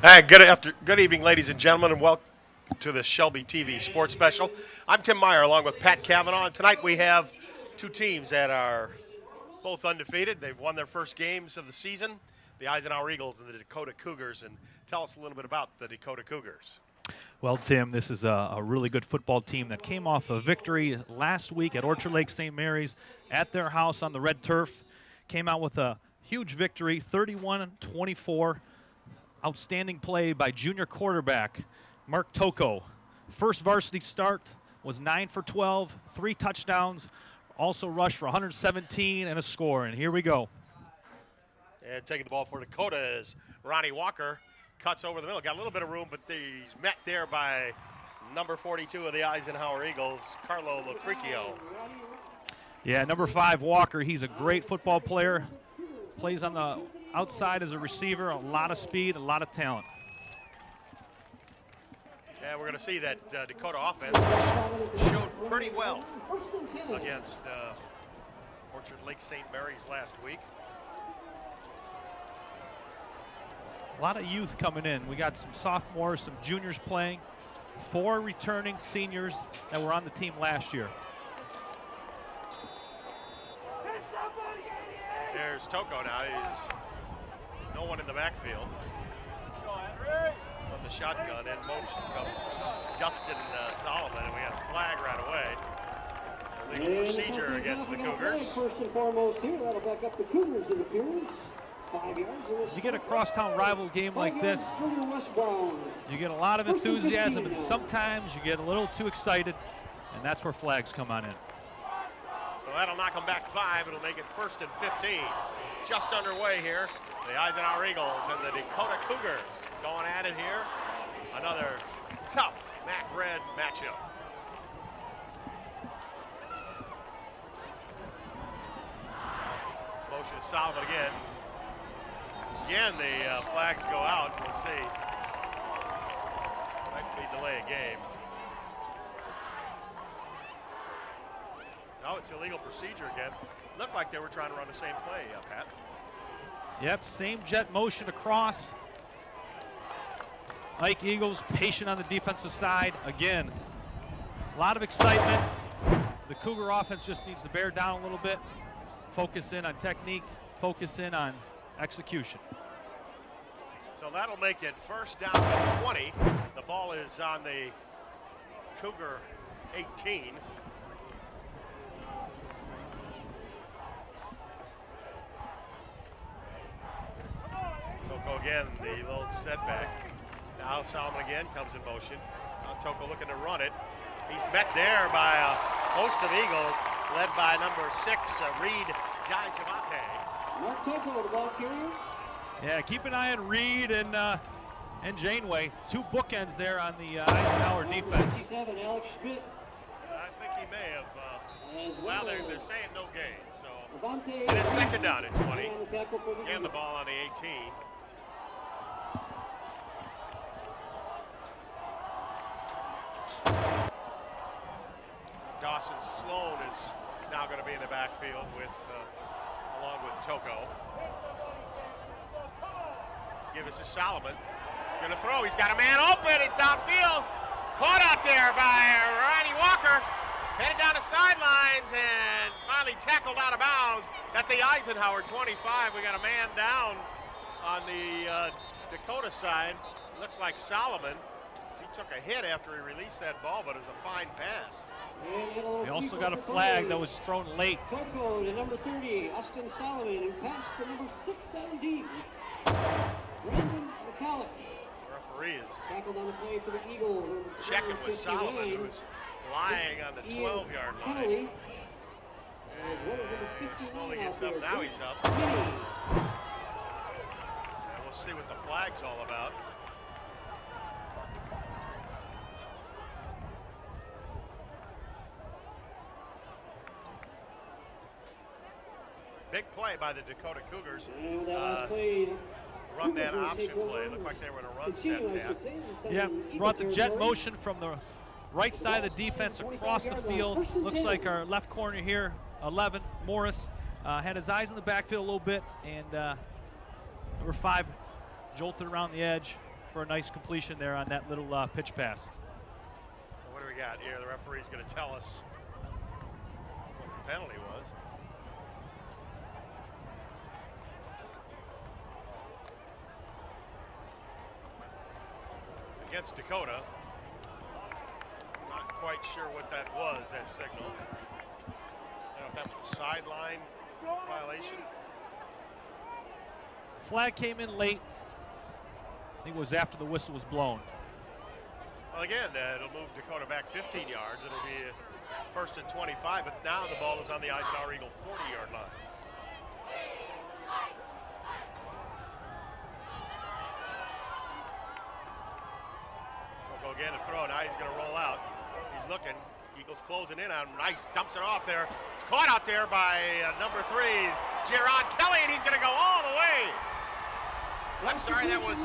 Hey, good evening, ladies and gentlemen, and welcome to the Shelby TV Sports Special. I'm Tim Meyer, along with Pat Cavanaugh, and tonight we have two teams that are both undefeated. They've won their first games of the season, the Eisenhower Eagles and the Dakota Cougars. And tell us a little bit about the Dakota Cougars. Well, Tim, this is a really good football team that came off a victory last week at Orchard Lake St. Mary's at their house on the red turf. Came out with a huge victory, 31-24. Outstanding play by junior quarterback Mark Toko. First varsity start was 9 for 12, 3 touchdowns, also rushed for 117 and a score. And here we go. And taking the ball for Dakota is Ronnie Walker. Cuts over the middle. Got a little bit of room, but he's met there by number 42 of the Eisenhower Eagles, Carlo Locricchio. Yeah, number 5, Walker. He's a great football player. Plays on the outside as a receiver, a lot of speed, a lot of talent. Yeah, we're going to see that Dakota offense showed pretty well against Orchard Lake St. Mary's last week. A lot of youth coming in. We got some sophomores, some juniors playing, 4 returning seniors that were on the team last year. There's Toko now. He's no one in the backfield. On the shotgun, in motion comes Dustin Solomon, and we got a flag right away. Illegal procedure against the Cougars. First and foremost here, that'll back up the Cougars in appearance. 5 yards. You get a crosstown rival game like this, you get a lot of enthusiasm, and sometimes you get a little too excited, and that's where flags come on in. So that'll knock them back 5. It'll make it 1st and 15. Just underway here. The Eisenhower Eagles and the Dakota Cougars going at it here. Another tough MAC red matchup. Motion to Solomon again. Again, the flags go out. We'll see. Might be delay a game. No, it's illegal procedure again. Looked like they were trying to run the same play, Pat. Yep, same jet motion across. Ike Eagles patient on the defensive side. Again, a lot of excitement. The Cougar offense just needs to bear down a little bit. Focus in on technique, focus in on execution. So that'll make it 1st down and 20. The ball is on the Cougar 18. Toko again, the little setback. Now Solomon again comes in motion. Now Toko looking to run it. He's met there by a host of Eagles, led by number 6, Reed Gianchavante. Mark Toko, the ball carrier. Yeah, keep an eye on Reed and Janeway. 2 bookends there on the Eisenhower defense. 57, Alex Schmidt. I think he may have, well, they're saying no gain. So It it is 2nd down and 20. Again, the ball on the 18. Dawson Sloan is now going to be in the backfield with, along with Toko. Give us to Solomon. He's going to throw. He's got a man open. It's downfield. Caught out there by Ronnie Walker. Headed down the sidelines and finally tackled out of bounds at the Eisenhower 25. We got a man down on the Dakota side. Looks like Solomon. He took a hit after he released that ball, but it was a fine pass. We also got a flag that was thrown late. Toko to number 30, Austin Solomon, and pass to number 6 down deep. Brandon McCulloch. Referee is tackled on the play for the Eagles. checking with Solomon, who's lying on the 12-yard line. And slowly gets up. Now he's up. And we'll see what the flag's all about. Big play by the Dakota Cougars. Run that option play. Looked like they were going to run set. Yeah, brought the jet motion from the right side of the defense across the field. Looks like our left corner here 11, Morris, had his eyes in the backfield a little bit, and number 5 jolted around the edge for a nice completion there on that little pitch pass. So what do we got here? The referee's going to tell us what the penalty was. It's against Dakota. Not quite sure what that was, that signal. I don't know if that was a sideline violation. Flag came in late. I think it was after the whistle was blown. Well, again, it'll move Dakota back 15 yards. It'll be first and 25, but now the ball is on the Eisenhower Eagle 40-yard line. So we'll go again and throw. Now he's going to roll out. He's looking. Eagles closing in on him. Nice, dumps it off there. It's caught out there by number 3, Jaron Kelly, and he's going to go all the way. I'm sorry, that was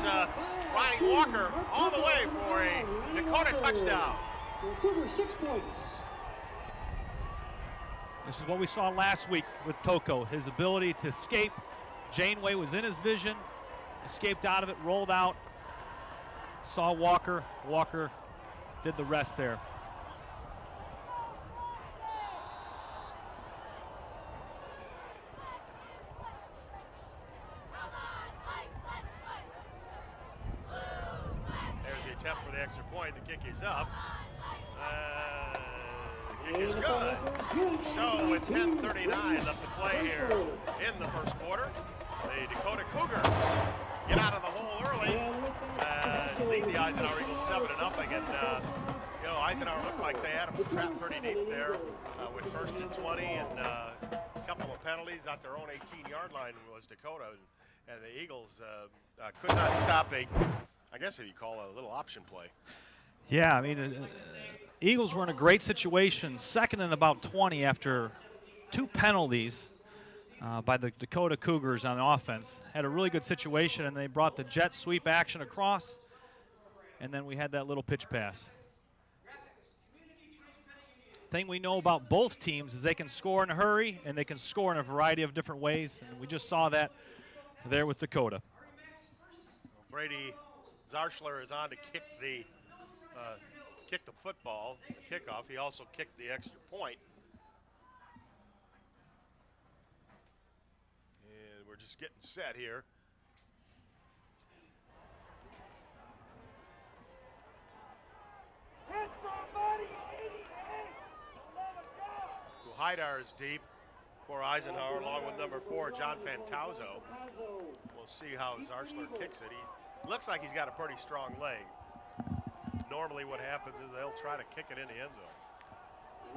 Ronnie Walker all the way for a Dakota touchdown. Cougars 6 points. This is what we saw last week with Toko, his ability to escape. Janeway was in his vision, escaped out of it, rolled out, saw Walker. Walker did the rest there. Attempt for the extra point. The kick is up. The kick is good. So with 10:39 left to play here in the first quarter, the Dakota Cougars get out of the hole early and lead the Eisenhower Eagles 7-0. And you know, Eisenhower looked like they had them trapped pretty deep there with first and 20 and a couple of penalties at their own 18-yard line was Dakota, and the Eagles could not stop I guess what you call a little option play. Yeah, I mean, Eagles were in a great situation, second and about 20 after 2 penalties by the Dakota Cougars on offense. Had a really good situation, and they brought the jet sweep action across, and then we had that little pitch pass. Thing we know about both teams is they can score in a hurry, and they can score in a variety of different ways, and we just saw that there with Dakota. Brady Zarschler is on to kick the football, the kickoff. He also kicked the extra point. And we're just getting set here. Haidar is deep for Eisenhower, along with number 4, John Fantauzo. We'll see how Zarschler kicks it. He looks like he's got a pretty strong leg. Normally what happens is they'll try to kick it in the end zone.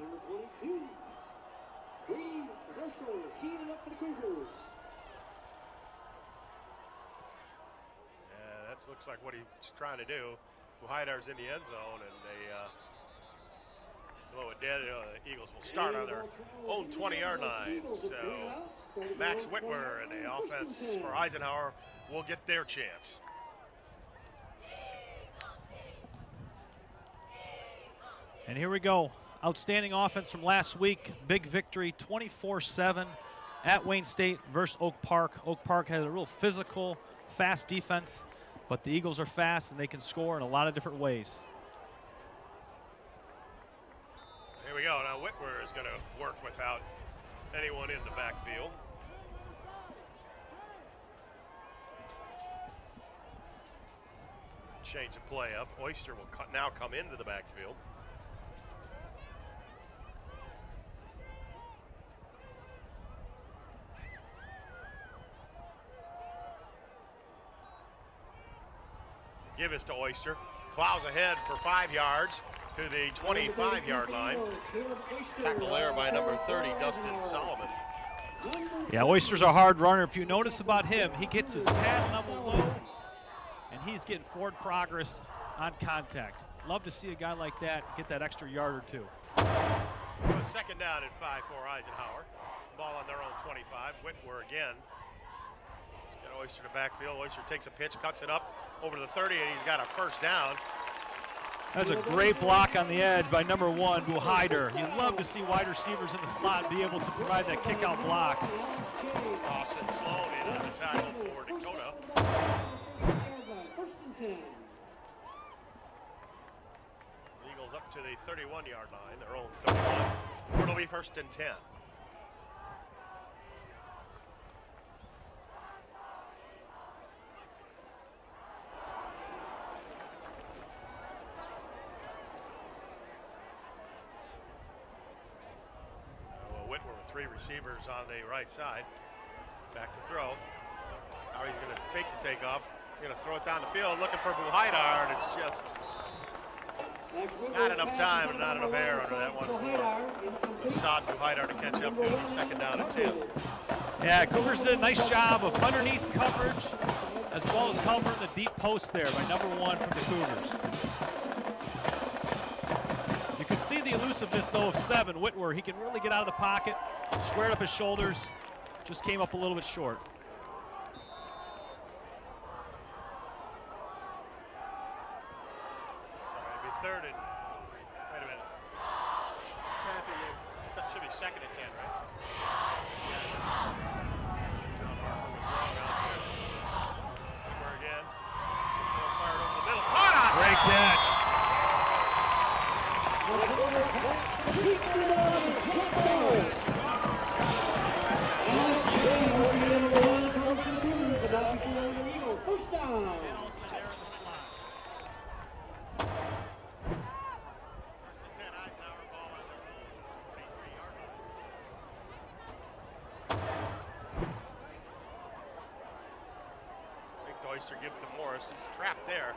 Number 22, Zarschler, teeing it up for the Cougars. Yeah, that looks like what he's trying to do. Haidar's in the end zone, and they blow it dead. The Eagles will start on their own 20-yard line. So Max Whitwer and the offense for Eisenhower will get their chance. And here we go. Outstanding offense from last week. Big victory, 24-7 at Wayne State versus Oak Park. Oak Park has a real physical, fast defense, but the Eagles are fast and they can score in a lot of different ways. Here we go. Now Whitwer is going to work without anyone in the backfield. Change the play up. Oyster will now come into the backfield. Give us to Oyster. Plows ahead for 5 yards to the 25-yard line. Tackle there by number 30, Dustin Solomon. Yeah, Oyster's a hard runner. If you notice about him, he gets his pad level low, and he's getting forward progress on contact. Love to see a guy like that get that extra yard or two. Second down and 5 for Eisenhower. Ball on their own 25. Whitwer again. He's got Oyster to backfield. Oyster takes a pitch, cuts it up over to the 30, and he's got a first down. That's a great block on the edge by number 1, Buhaider. You love to see wide receivers in the slot be able to provide that kick-out block. Austin Sloan in on the tackle for Dakota. Eagles up to the 31-yard line, their own 31. It'll be 1st and 10. Whitwer with 3 receivers on the right side. Back to throw. Now he's going to fake the takeoff. He's going to throw it down the field, looking for Buhaider, and it's just not enough time and not enough air under that one for Assad Buhaider to catch up to. He's 2nd down and 10. Yeah, Cougars did a nice job of underneath coverage as well as covering the deep post there by number 1 from the Cougars. You can see the elusiveness, though, of 7, Whitwer. He can really get out of the pocket, squared up his shoulders, just came up a little bit short. Sorry, it'll be 3rd and, wait a minute. Should be 2nd and 10, right? Down Harper was wrong out there. Whitwer again. Fired over the middle. Caught on! Great catch. First down. Eisenhower ball on their own 43-yard line. Big Doyster give it to Morris. He's trapped there.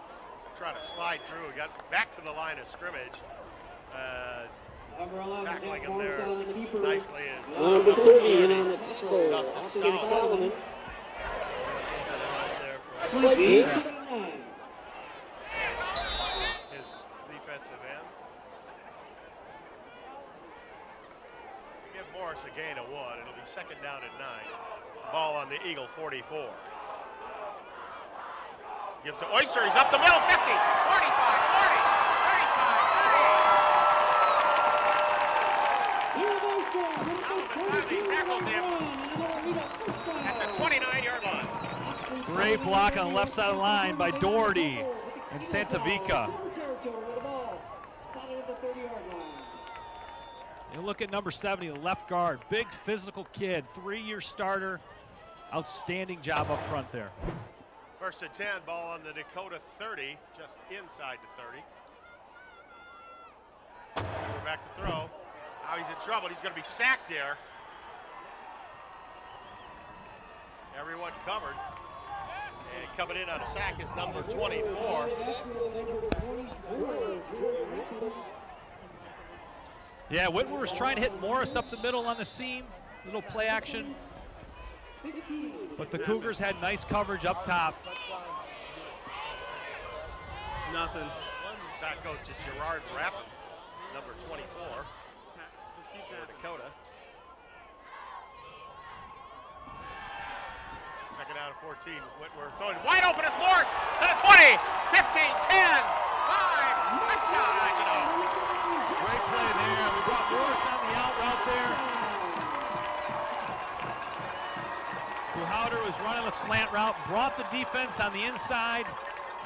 Trying to slide through. He got back to the line of scrimmage. Tackling him there nicely is Number 30 on the tackle, Dustin Austin Solomon. Solomon. A little bit of hunt there for Shelby. his defensive end. We give Morris a gain of 1. It'll be 2nd down and 9. Ball on the Eagle 44. Give to Oyster. He's up the middle. 50, 45, 40, 35, 30. Solomon finally tackles him at the 29-yard line. Great block on the left side of the line by Doherty and Santavica. You look at number 70, the left guard, big physical kid, 3-year starter, outstanding job up front there. 1st and 10, ball on the Dakota 30, just inside the 30. We're back to throw. Now he's in trouble. He's going to be sacked there. Everyone covered. And coming in on a sack is number 24. Yeah, Whitwer was trying to hit Morris up the middle on the seam, little play action. But the Cougars had nice coverage up top. Nothing. Sack goes to Gerard Rappin, number 24 for Dakota. 2nd down and 14. Whitwer throwing wide open as Morris to the 20, 15, 10, 5. Touchdown, Eisenhower. Great play there. We brought Morris on the out route there. Buhaider was running a slant route, brought the defense on the inside.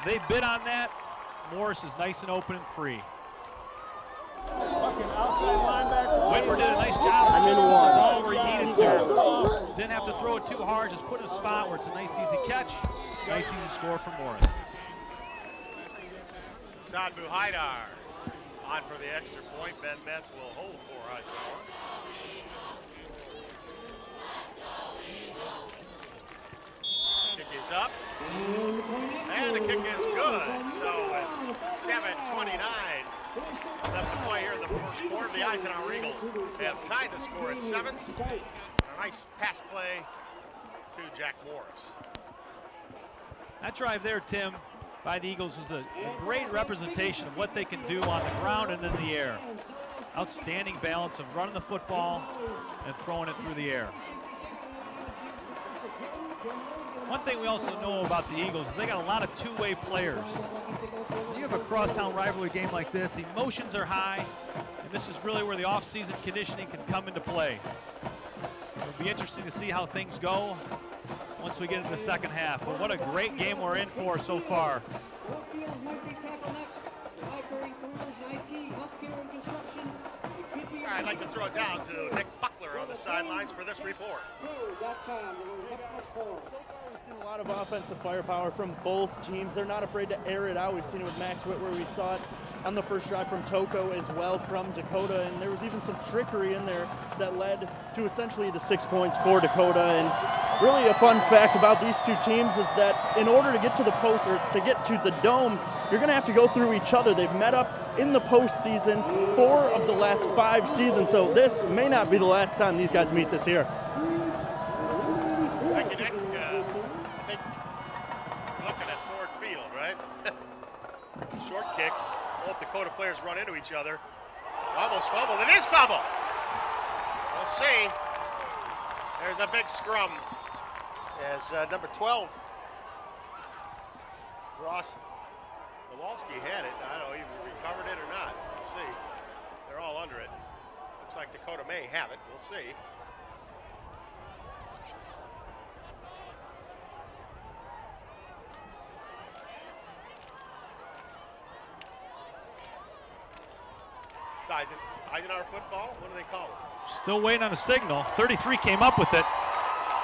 They bid on that. Morris is nice and open and free. Whitwer did a nice job of just putting the ball where he needed to. Didn't have to throw it too hard, just put it in a spot where it's a nice easy catch, nice easy score for Morris. Assad Buhaider on for the extra point. Ben Metz will hold for Eisenhower. Kick is up, and the kick is good. So with 7:29 left to play here in the first quarter, the Eisenhower Eagles have tied the score at 7s. A nice pass play to Jack Morris. That drive there, Tim, by the Eagles was a great representation of what they can do on the ground and in the air. Outstanding balance of running the football and throwing it through the air. One thing we also know about the Eagles is they got a lot of two-way players. When you have a crosstown rivalry game like this, emotions are high, and this is really where the off-season conditioning can come into play. It'll be interesting to see how things go once we get into the second half. But what a great game we're in for so far. I'd like to throw it down to Nick Buckler on the sidelines for this report. So far, we've seen a lot of offensive firepower from both teams. They're not afraid to air it out. We've seen it with Max Whitwer. We saw it on the first drive from Toko as well from Dakota, and there was even some trickery in there that led to essentially the 6 points for Dakota. And really a fun fact about these two teams is that in order to get to the post or to get to the dome, you're going to have to go through each other. They've met up in the postseason 4 of the last 5 seasons, so this may not be the last time these guys meet this year. Thank you, Nick. I think we're looking at Ford Field, right? Short kick. Both Dakota players run into each other. Almost fumbled. It is fumble. We'll see. There's a big scrum as number 12, Ross Kowalski, had it. I don't know if he recovered it or not. We'll see. They're all under it. Looks like Dakota may have it. We'll see. It's Eisenhower football? What do they call it? Still waiting on a signal. 33 came up with it,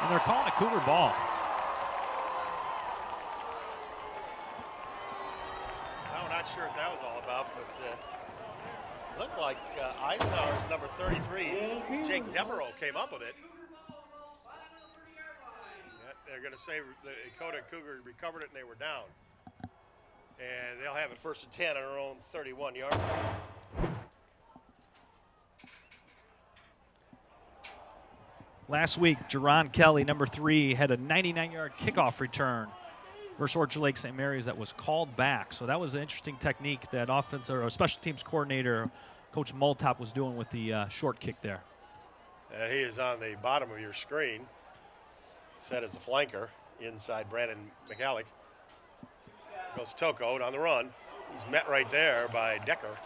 and they're calling a Cougar ball. I'm not sure what that was all about, but looked like Eisenhower's number 33, Jake Devereaux, came up with it. Yeah, they're going to say the Dakota Cougars recovered it and they were down. And they'll have it first and 10 on their own 31-yard. Last week, Jerron Kelly, number 3, had a 99-yard kickoff return versus Orchard Lake St. Mary's that was called back. So that was an interesting technique that offense or special teams coordinator, Coach Multop, was doing with the short kick there. He is on the bottom of your screen, set as the flanker inside Brandon McAllick. Goes Toko on the run. He's met right there by Decker.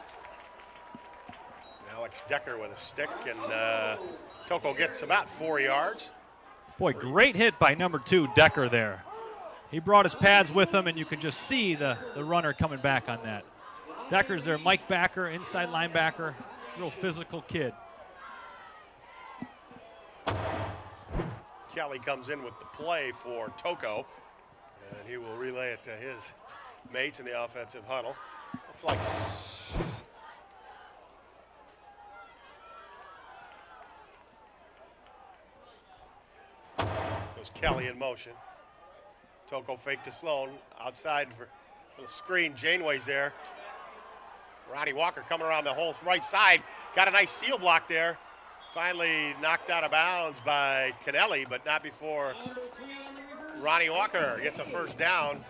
Alex Decker with a stick, and Toko gets about 4 yards. Boy, great hit by number 2, Decker there. He brought his pads with him, and you can just see the runner coming back on that. Decker's there, Mike Backer, inside linebacker, real physical kid. Kelly comes in with the play for Toko, and he will relay it to his mates in the offensive huddle. Looks like goes Kelly in motion. Toko fake to Sloan outside for a little screen. Janeway's there. Ronnie Walker coming around the whole right side. Got a nice seal block there. Finally knocked out of bounds by Kennelly, but not before Ronnie Walker gets a first down.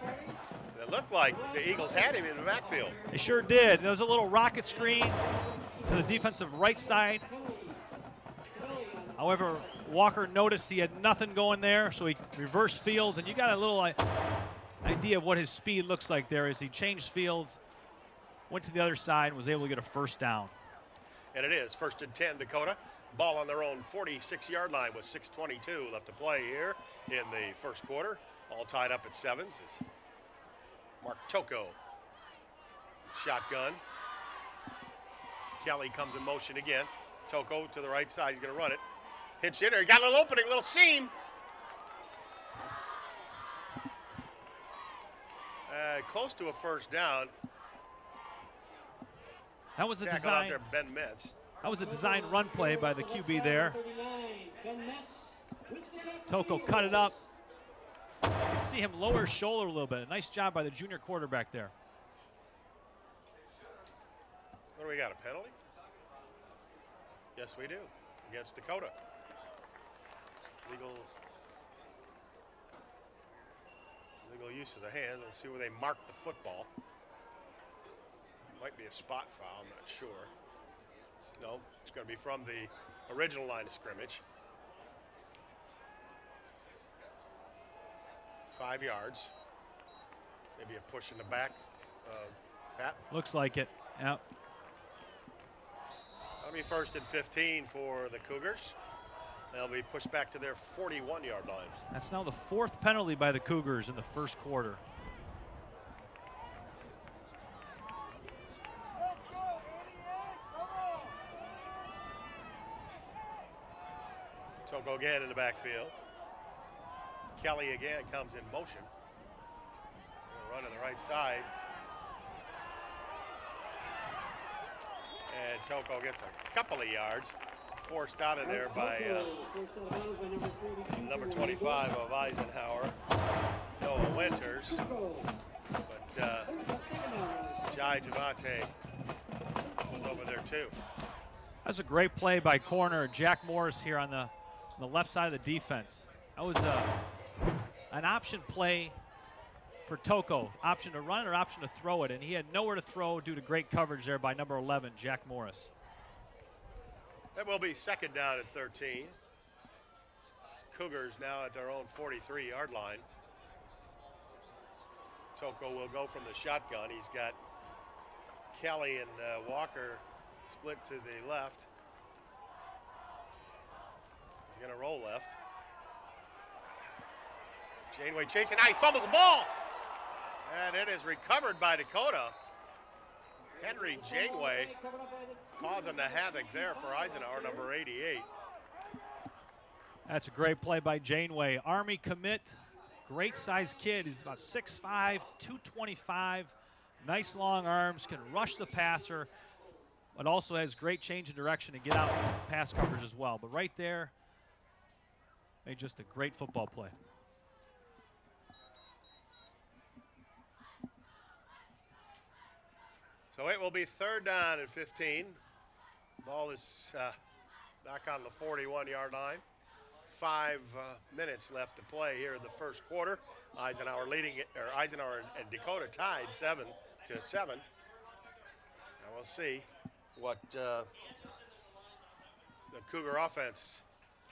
It looked like the Eagles had him in the backfield. They sure did. There was a little rocket screen to the defensive right side. However, Walker noticed he had nothing going there, so he reversed fields, and you got a little idea of what his speed looks like there as he changed fields, went to the other side, and was able to get a first down. And it is first and 10, Dakota. Ball on their own 46-yard line with 6:22 left to play here in the first quarter. All tied up at 7s. Mark Toko, shotgun. Kelly comes in motion again. Toko to the right side, he's gonna run it. Pinch in there, he got a little opening, little seam. Close to a first down. That was a Tackle out there, Ben Metz. That was a design run play by the QB there. Toko cut it up. You can see him lower his shoulder a little bit. A nice job by the junior quarterback there. What do we got, a penalty? Yes, we do, against Dakota. Legal use of the hand. We'll see where they mark the football. Might be a spot foul, I'm not sure. No, it's going to be from the original line of scrimmage. 5 yards. Maybe a push in the back, Pat. Looks like it. Yep. That'll be 1st and 15 for the Cougars. They'll be pushed back to their 41-yard line. That's now the 4th penalty by the Cougars in the first quarter. Toko again in the backfield. Kelly again comes in motion. Gonna run to the right side. And Toko gets a couple of yards. Forced out of there by number 25 of Eisenhower, Noah Winters. But Jai Javante was over there too. That's a great play by corner Jack Morris here on the left side of the defense. That was an option play for Toko. Option to run it or option to throw it, and he had nowhere to throw due to great coverage there by number 11, Jack Morris. That will be 2nd down and 13. Cougars now at their own 43-yard line. Toko will go from the shotgun. He's got Kelly and Walker split to the left. He's going to roll left. Janeway chasing. Now he fumbles the ball. And it is recovered by Dakota. Henry Janeway causing the havoc there for Eisenhower, number 88. That's a great play by Janeway. Army commit, great sized kid. He's about 6'5", 225, nice long arms, can rush the passer, but also has great change in direction to get out pass coverage as well. But right there, made just a great football play. So it will be 3rd down and 15. Ball is back on the 41-yard line. 5 minutes left to play here in the first quarter. Eisenhower leading it, or Eisenhower and Dakota tied 7-7. And we'll see what the Cougar offense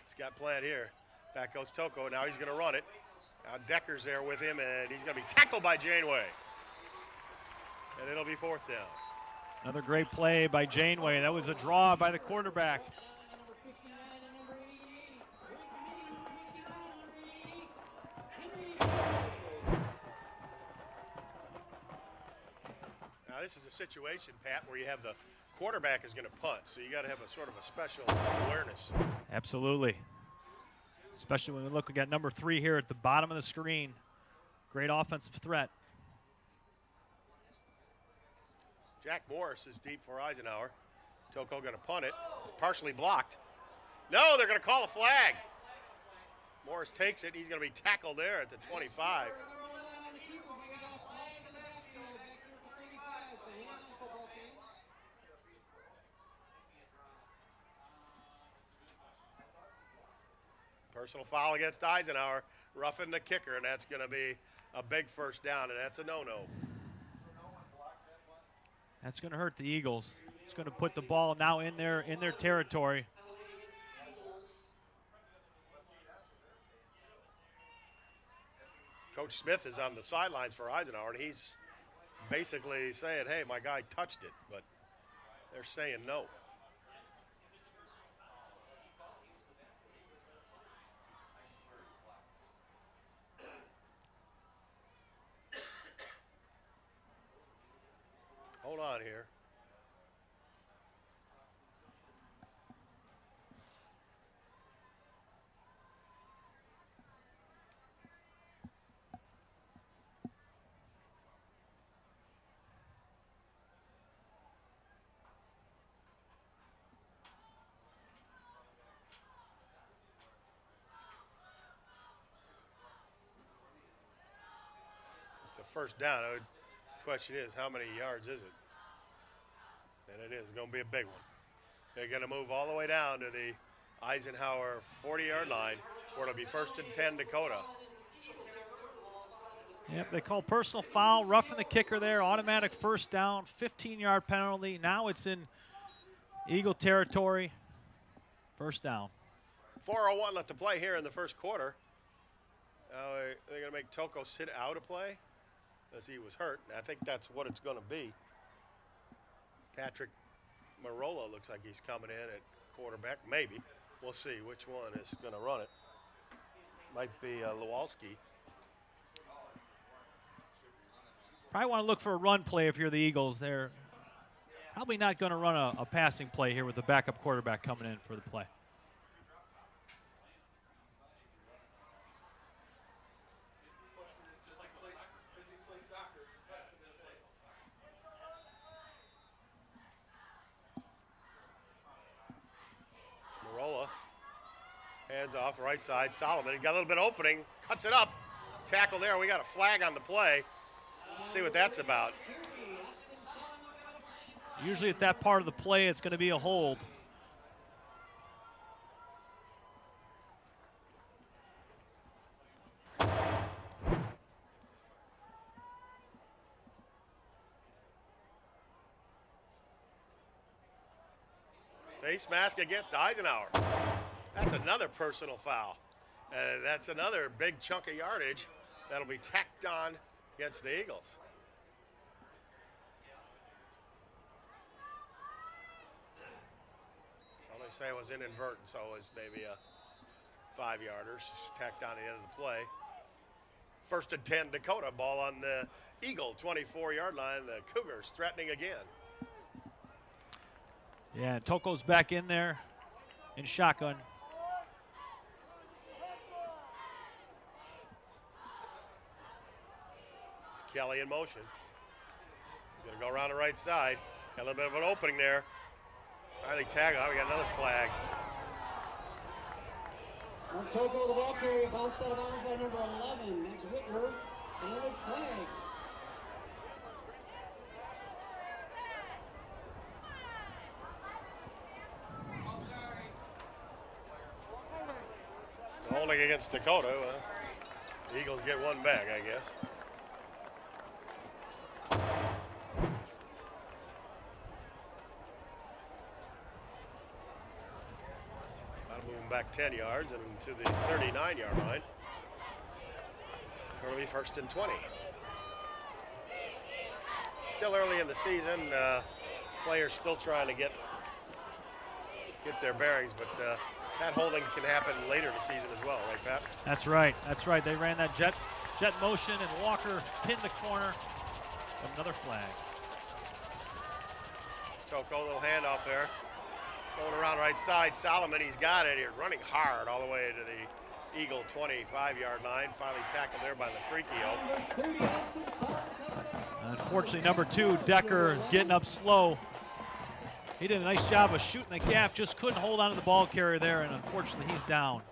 has got planned here. Back goes Toko. Now he's going to run it. Now Decker's there with him, and he's going to be tackled by Janeway. And it'll be 4th down. Another great play by Janeway. That was a draw by the quarterback. Now this is a situation, Pat, where you have the quarterback is going to punt, so you got to have a sort of a special awareness. Absolutely. Especially when we look, we got number 3 here at the bottom of the screen. Great offensive threat. Jack Morris is deep for Eisenhower. Toko going to punt it. It's partially blocked. No, they're going to call a flag. Morris takes it. He's going to be tackled there at the 25. Personal foul against Eisenhower, roughing the kicker, and that's going to be a big 1st down, and that's a no-no. That's going to hurt the Eagles. It's going to put the ball now in their territory. Coach Smith is on the sidelines for Eisenhower, and he's basically saying, hey, my guy touched it, but they're saying no. Hold on here. It's a 1st down. The question is, how many yards is it? And it is going to be a big one. They're going to move all the way down to the Eisenhower 40-yard line, where it'll be 1st and 10 Dakota. Yep, they call personal foul, roughing the kicker there, automatic 1st down, 15-yard penalty. Now it's in Eagle territory, 1st down. 4:01 left to play here in the first quarter. They're going to make Toko sit out of play as he was hurt. And I think that's what it's going to be. Patrick Marola looks like he's coming in at quarterback. Maybe. We'll see which one is going to run it. Might be Lewalski. Probably want to look for a run play if you're the Eagles. They're probably not going to run a passing play here with the backup quarterback coming in for the play. Marola hands off right side. Solomon, he got a little bit of opening, cuts it up. Tackle there. We got a flag on the play. See what that's about. Usually at that part of the play, it's going to be a hold. Face mask against Eisenhower. That's another personal foul. That's another big chunk of yardage that'll be tacked on against the Eagles. Well, they say it was inadvertent, so it was maybe a 5-yarder tacked on the end of the play. 1st and 10 Dakota, ball on the Eagle 24-yard line. The Cougars threatening again. Yeah, Toko's back in there in shotgun. It's Kelly in motion. Gonna go around the right side. Got a little bit of an opening there. Finally tag on. We got another flag. Toko, the ball carrier, bounced out of bounds by number 11. Max Whitmer. Another flag. Holding against Dakota. The Eagles get one back, I guess. That'll move them back 10 yards and to the 39-yard line. Early 1st and 20. Still early in the season. Players still trying to get their bearings, but that holding can happen later in the season as well, right, Pat? That's right. That's right. They ran that jet motion, and Walker pinned the corner. Another flag. Toko, little handoff there. Going around right side. Solomon, he's got it here. Running hard all the way to the Eagle 25-yard line. Finally tackled there by Lucrecio. Unfortunately, number 2, Decker, is getting up slow. He did a nice job of shooting the gap, just couldn't hold on to the ball carrier there, and unfortunately he's down.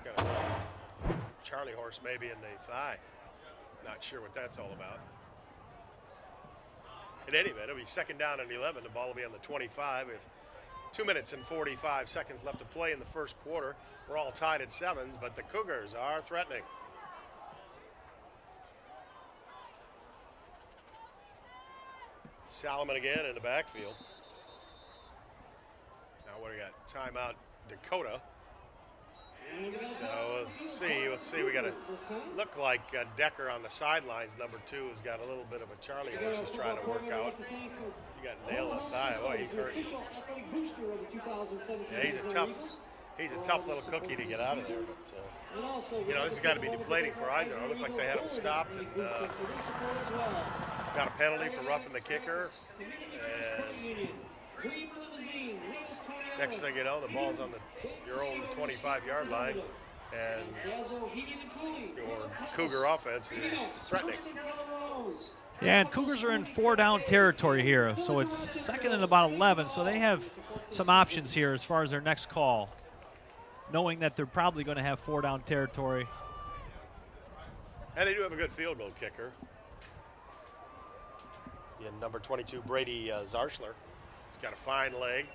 Got a little Charlie horse maybe in the thigh. Not sure what that's all about. In any event, it'll be 2nd down and 11. The ball will be on the 25. We have 2 minutes and 45 seconds left to play in the first quarter. We're all tied at 7s, but the Cougars are threatening. Solomon again in the backfield. Now what do we got? Timeout Dakota. So we'll see. We got to look like Decker on the sidelines. Number 2 has got a little bit of a Charlie horse he's trying to work out. He got nailed in the thigh. Oh, he's hurt. Yeah, he's a tough little cookie to get out of there. But you know, this has got to be deflating for Eisenhower. It looked like they had him stopped and got a penalty for roughing the kicker. And next thing you know, the ball's on your own 25-yard line, and your Cougar offense is threatening. Yeah, and Cougars are in 4-down territory here, so it's 2nd and about 11, so they have some options here as far as their next call, knowing that they're probably going to have 4-down territory. And they do have a good field goal kicker. Yeah, number 22, Brady Zarschler. He's got a fine leg.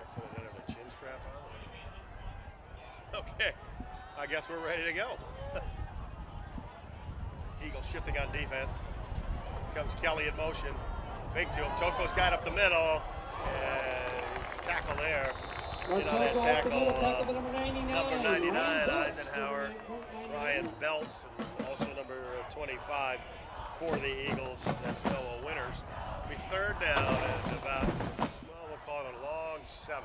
got some of that other chin strap on. Okay, I guess we're ready to go. Eagles shifting on defense. Comes Kelly in motion. Fake to him. Toko's got up the middle. And he's tackled there. In on that tackle, number 99, Eisenhower, Ryan Belts, and also number 25 for the Eagles. That's Noah Winters. Be third down and about, well, we'll call it a long 7.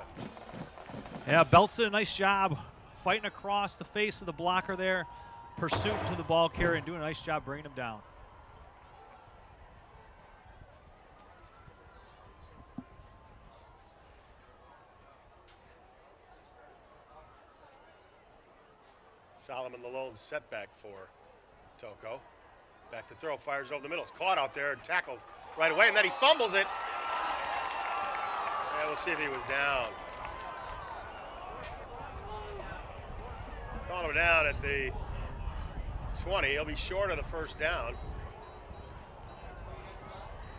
Yeah, Belts did a nice job fighting across the face of the blocker there, pursuit to the ball carrier, and doing a nice job bringing him down. Solomon the lone setback for Toko. Back to throw, fires over the middle. It's caught out there and tackled right away, and then he fumbles it. Yeah, we'll see if he was down. Calling him down at the 20. He'll be short of the first down.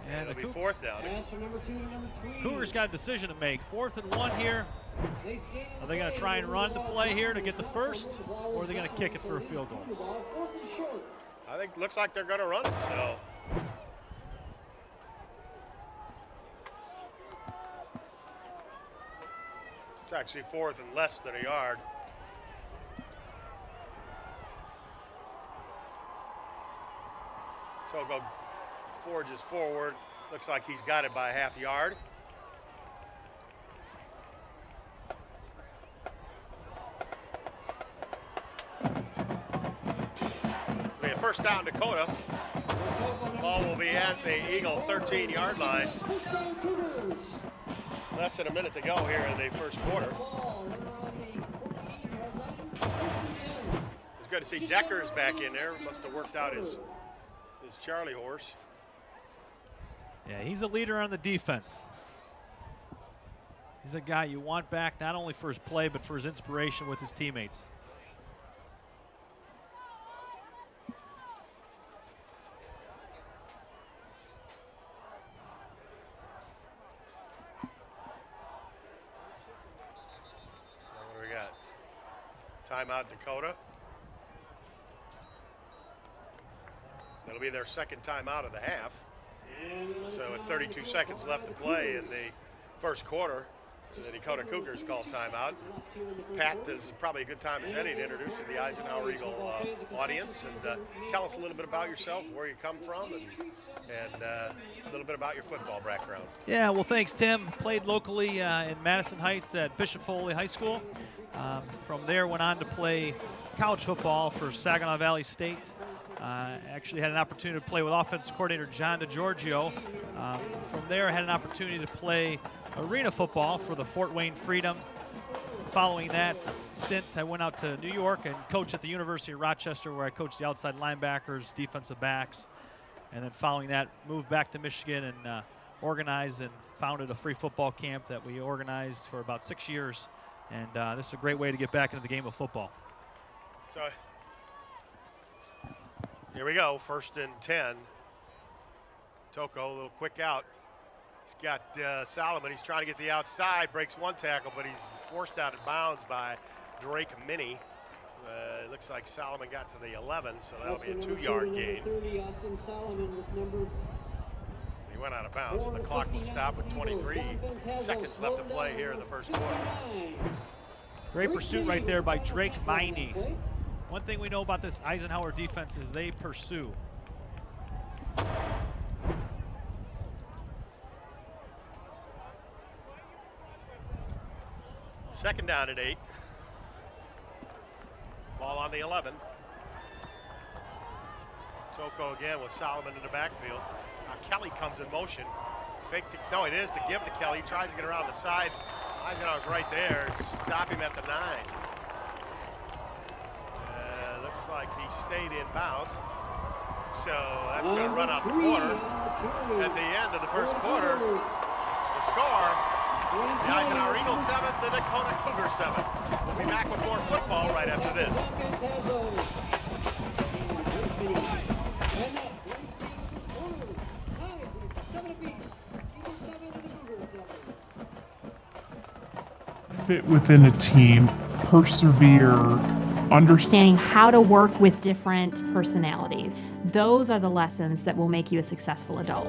And it'll be fourth down. Cougars got a decision to make. 4th and 1 here. Are they going to try and run the play here to get the first, or are they going to kick it for a field goal? I think looks like they're going to run it, so. It's actually 4th and less than a yard. Toko forges forward. Looks like he's got it by a half yard. We have first down Dakota. Ball will be at the Eagle 13-yard line. Less than a minute to go here in the first quarter. It's good to see Decker's back in there. Must have worked out his Charlie horse. Yeah, he's a leader on the defense. He's a guy you want back not only for his play, but for his inspiration with his teammates. What do we got? Timeout Dakota. That'll be their second timeout of the half. So with 32 seconds left to play in the first quarter, the Dakota Cougars call timeout. Pat, this is probably a good time as any to introduce you to the Eisenhower Eagle audience and tell us a little bit about yourself, where you come from, and a little bit about your football background. Yeah, well, thanks, Tim. Played locally in Madison Heights at Bishop Foley High School. From there, went on to play college football for Saginaw Valley State. Actually had an opportunity to play with offensive coordinator John DeGiorgio. From there, I had an opportunity to play arena football for the Fort Wayne Freedom. Following that stint, I went out to New York and coached at the University of Rochester, where I coached the outside linebackers, defensive backs. And then following that, moved back to Michigan and organized and founded a free football camp that we organized for about 6 years. And this is a great way to get back into the game of football. So here we go, 1st and 10. Toko, a little quick out. He's got Solomon. He's trying to get the outside, breaks one tackle, but he's forced out of bounds by Drake Minnie. It looks like Solomon got to the 11, so that'll be a 2-yard gain. He went out of bounds, so the clock will stop with 23 seconds left to play here in the first quarter. Great pursuit right there by Drake Miney. One thing we know about this Eisenhower defense is they pursue. Second down at 8. Ball on the 11. Toko again with Solomon in the backfield. Now Kelly comes in motion. Fake to, no, it is to give to Kelly. He tries to get around the side. Eisenhower's right there. Stop him at the 9. Looks like he stayed in bounds. So that's going to run out the quarter. At the end of the first quarter, the score, the Eisenhower Eagles 7, the Dakota Cougars 7. We'll be back with more football right after this. fit within a team, persevere, understanding how to work with different personalities. Those are the lessons that will make you a successful adult.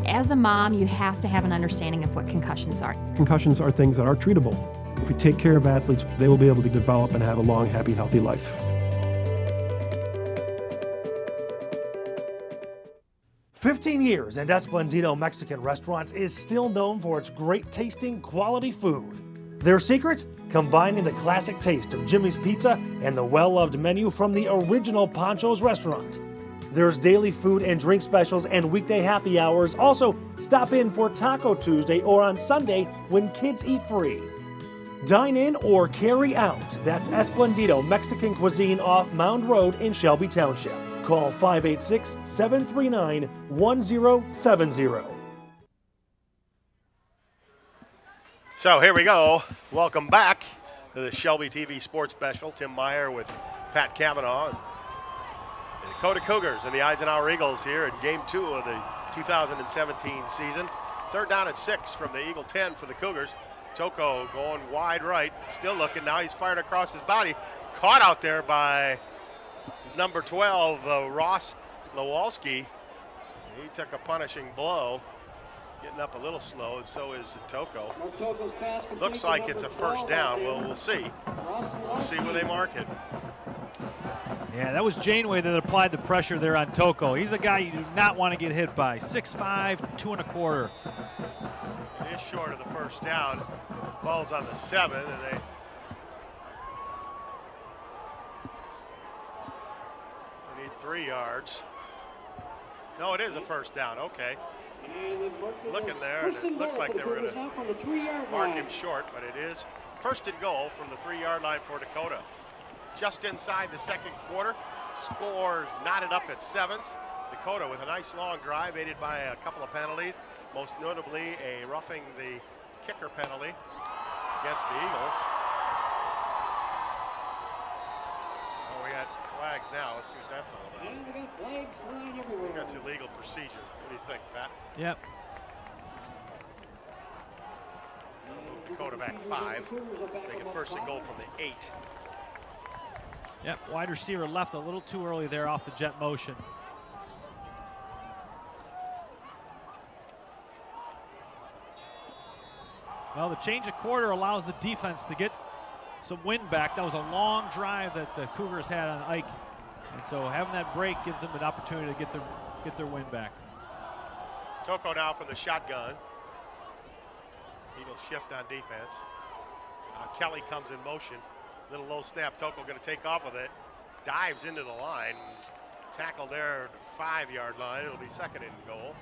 As a mom, you have to have an understanding of what concussions are. Concussions are things that are treatable. If we take care of athletes, they will be able to develop and have a long, happy, healthy life. "15 years and Esplendito Mexican Restaurants is still known for its great tasting, quality food. Their secret? Combining the classic taste of Jimmy's Pizza and the well-loved menu from the original Pancho's restaurant. There's daily food and drink specials and weekday happy hours. Also, stop in for Taco Tuesday or on Sunday when kids eat free. Dine in or carry out. That's Esplendito Mexican Cuisine off Mound Road in Shelby Township. Call 586-739-1070. So here we go. Welcome back to the Shelby TV Sports Special. Tim Meyer with Pat Cavanaugh. And the Dakota Cougars and the Eisenhower Eagles here in Game 2 of the 2017 season. 3rd down and 6 from the Eagle 10 for the Cougars. Toko going wide right, still looking. Now he's fired across his body. Caught out there by number 12, Ross Lowalski. He took a punishing blow. Getting up a little slow, and so is Toko. Looks like it's a first down. Well, we'll see. We'll see where they mark it. Yeah, that was Janeway that applied the pressure there on Toko. He's a guy you do not want to get hit by. 6'5", 2 1/4. It is short of the first down. Ball's on the 7, and they need 3 yards. No, it is a first down. Okay. Looking there, and it looked like they were going to mark him short, but it is 1st and goal from the 3-yard line for Dakota. Just inside the 2nd quarter, scores knotted up at 7s. Dakota with a nice long drive aided by a couple of penalties, most notably a roughing the kicker penalty against the Eagles. Oh, we got flags now. Let's see what that's all about. And we got flags flying everywhere. That's illegal procedure. What do you think, Pat? Yep. Dakota back 5. Making 1st and goal from the 8. Yep, wide receiver left a little too early there off the jet motion. Well, the change of quarter allows the defense to get some wind back. That was a long drive that the Cougars had on Ike. And so having that break gives them an opportunity to get their wind back. Toko now from the shotgun. Eagles shift on defense. Kelly comes in motion. Little low snap. Toko going to take off with it. Dives into the line. Tackle there at the 5-yard line. It'll be 2nd and goal.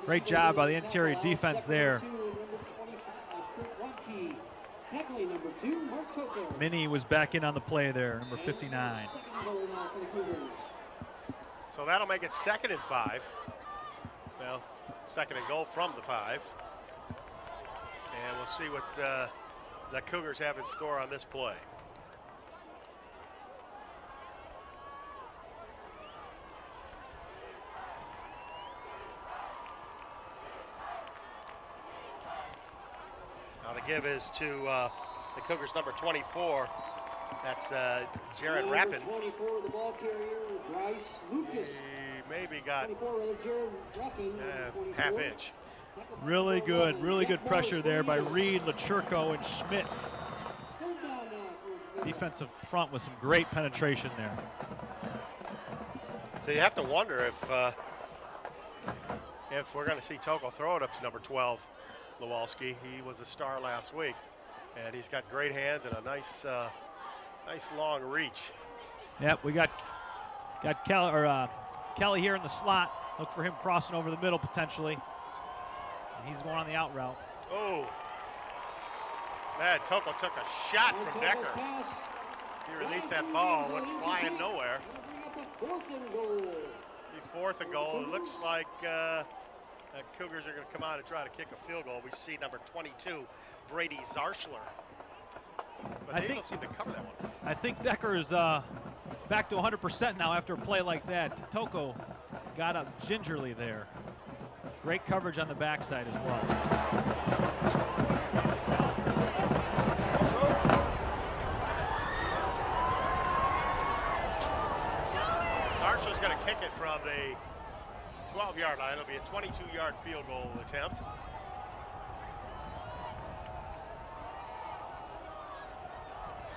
Great job by the interior defense there. Minnie was back in on the play there, number 59. So that'll make it 2nd and 5. Well, 2nd and goal from the 5. And we'll see what the Cougars have in store on this play. Now the give is to the Cougars number 24. That's Jared Rappin. 24, the ball carrier, Bryce Lucas. He maybe got Jared Rappin, half inch. Really good pressure there by Reed, Lachurko, and Schmidt. Defensive front with some great penetration there. So you have to wonder if we're going to see Toko throw it up to number 12, Lowalski. He was a star last week, and he's got great hands and a nice long reach. Yep, we got Kelly here in the slot. Look for him crossing over the middle potentially. He's going on the out route. Oh, man, Toko took a shot from Decker. He released that ball, went flying nowhere. 4th and goal. It looks like the Cougars are going to come out and try to kick a field goal. We see number 22, Brady Zarschler. But the Eagles seem to cover that one. I think Decker is back to 100% now after a play like that. Toko got up gingerly there. Great coverage on the backside as well. Zarsha's going to kick it from the 12-yard line. It'll be a 22-yard field goal attempt.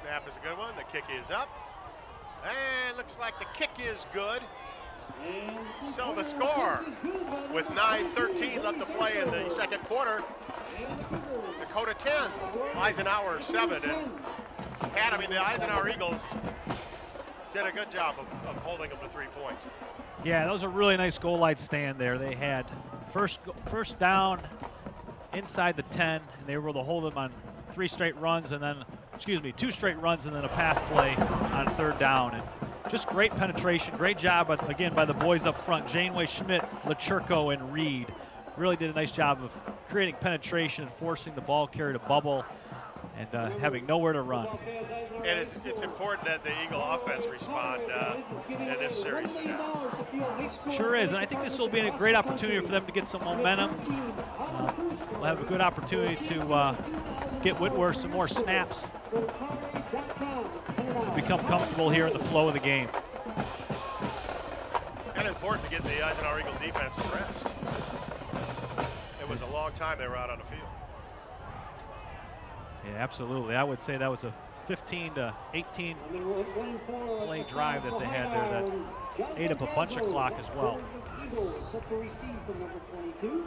Snap is a good one. The kick is up. And looks like the kick is good. So the score, with 9:13 left to play in the second quarter, Dakota 10, Eisenhower 7. And Pat, I mean, the Eisenhower Eagles did a good job of holding them to 3 points. Yeah, that was a really nice goal line stand there. They had first down inside the 10, and they were able to hold them on 2 straight runs and then a pass play on 3rd down. And just great penetration, great job, again, by the boys up front. Janeway, Schmidt, LeChurko, and Reed really did a nice job of creating penetration and forcing the ball carrier to bubble and having nowhere to run. And it's important that the Eagle offense respond in this series. Sure is, and I think this will be a great opportunity for them to get some momentum. We'll have a good opportunity to get Whitworth some more snaps to become comfortable here in the flow of the game. And important to get the Eisenhower Eagle defense a rest. It was a long time they were out on the field. Yeah, absolutely. I would say that was a 15 to 18 play drive that they had there that ate up a bunch of clock as well. Set to receive from number 22.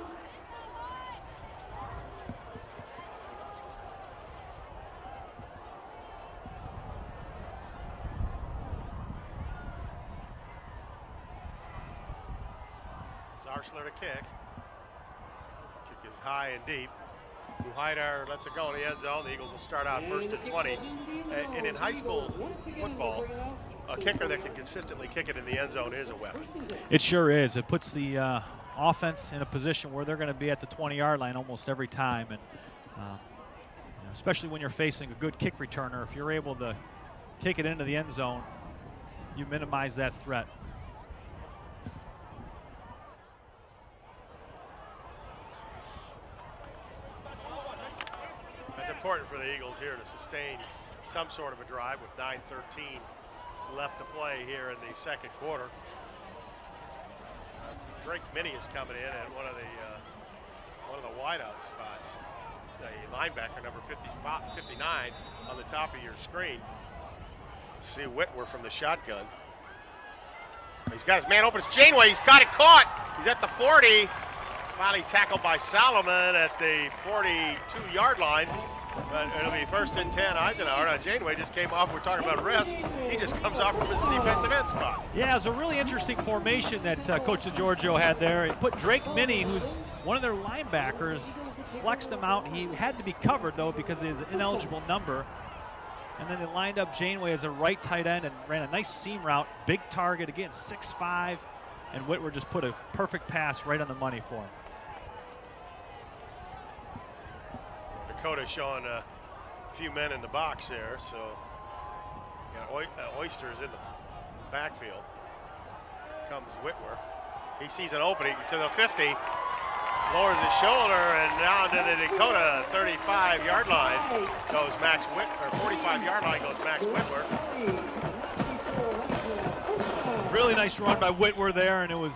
Zarschler to kick. Kick is high and deep. Haidar lets it go in the end zone. The Eagles will start out 1st and 20. And in high school football, a kicker that can consistently kick it in the end zone is a weapon. It sure is. It puts the offense in a position where they're going to be at the 20-yard line almost every time. And especially when you're facing a good kick returner, if you're able to kick it into the end zone, you minimize that threat. It's important for the Eagles here to sustain some sort of a drive with 9:13 left to play here in the second quarter. Drake Minnie is coming in at one of the wideout spots. The linebacker number 59 on the top of your screen. See Whitworth from the shotgun. He's got his man open. It's Janeway. He's got it caught. He's at the 40. Finally tackled by Solomon at the 42-yard line. But it'll be 1st and 10 Eisenhower. Now Janeway just came off. We're talking about rest. He just comes off from his defensive end spot. Yeah, it was a really interesting formation that Coach DeGiorgio had there. He put Drake Minnie, who's one of their linebackers, flexed him out. He had to be covered, though, because of his ineligible number. And then they lined up Janeway as a right tight end and ran a nice seam route. Big target, again, 6'5", and Whitworth just put a perfect pass right on the money for him. Dakota showing a few men in the box there, so got Oysters in the backfield. Comes Whitworth. He sees an opening to the 50, lowers his shoulder, and down to the Dakota 35-yard line goes Max Whitworth, or 45-yard line goes Max Whitworth. Really nice run by Whitworth there, and it was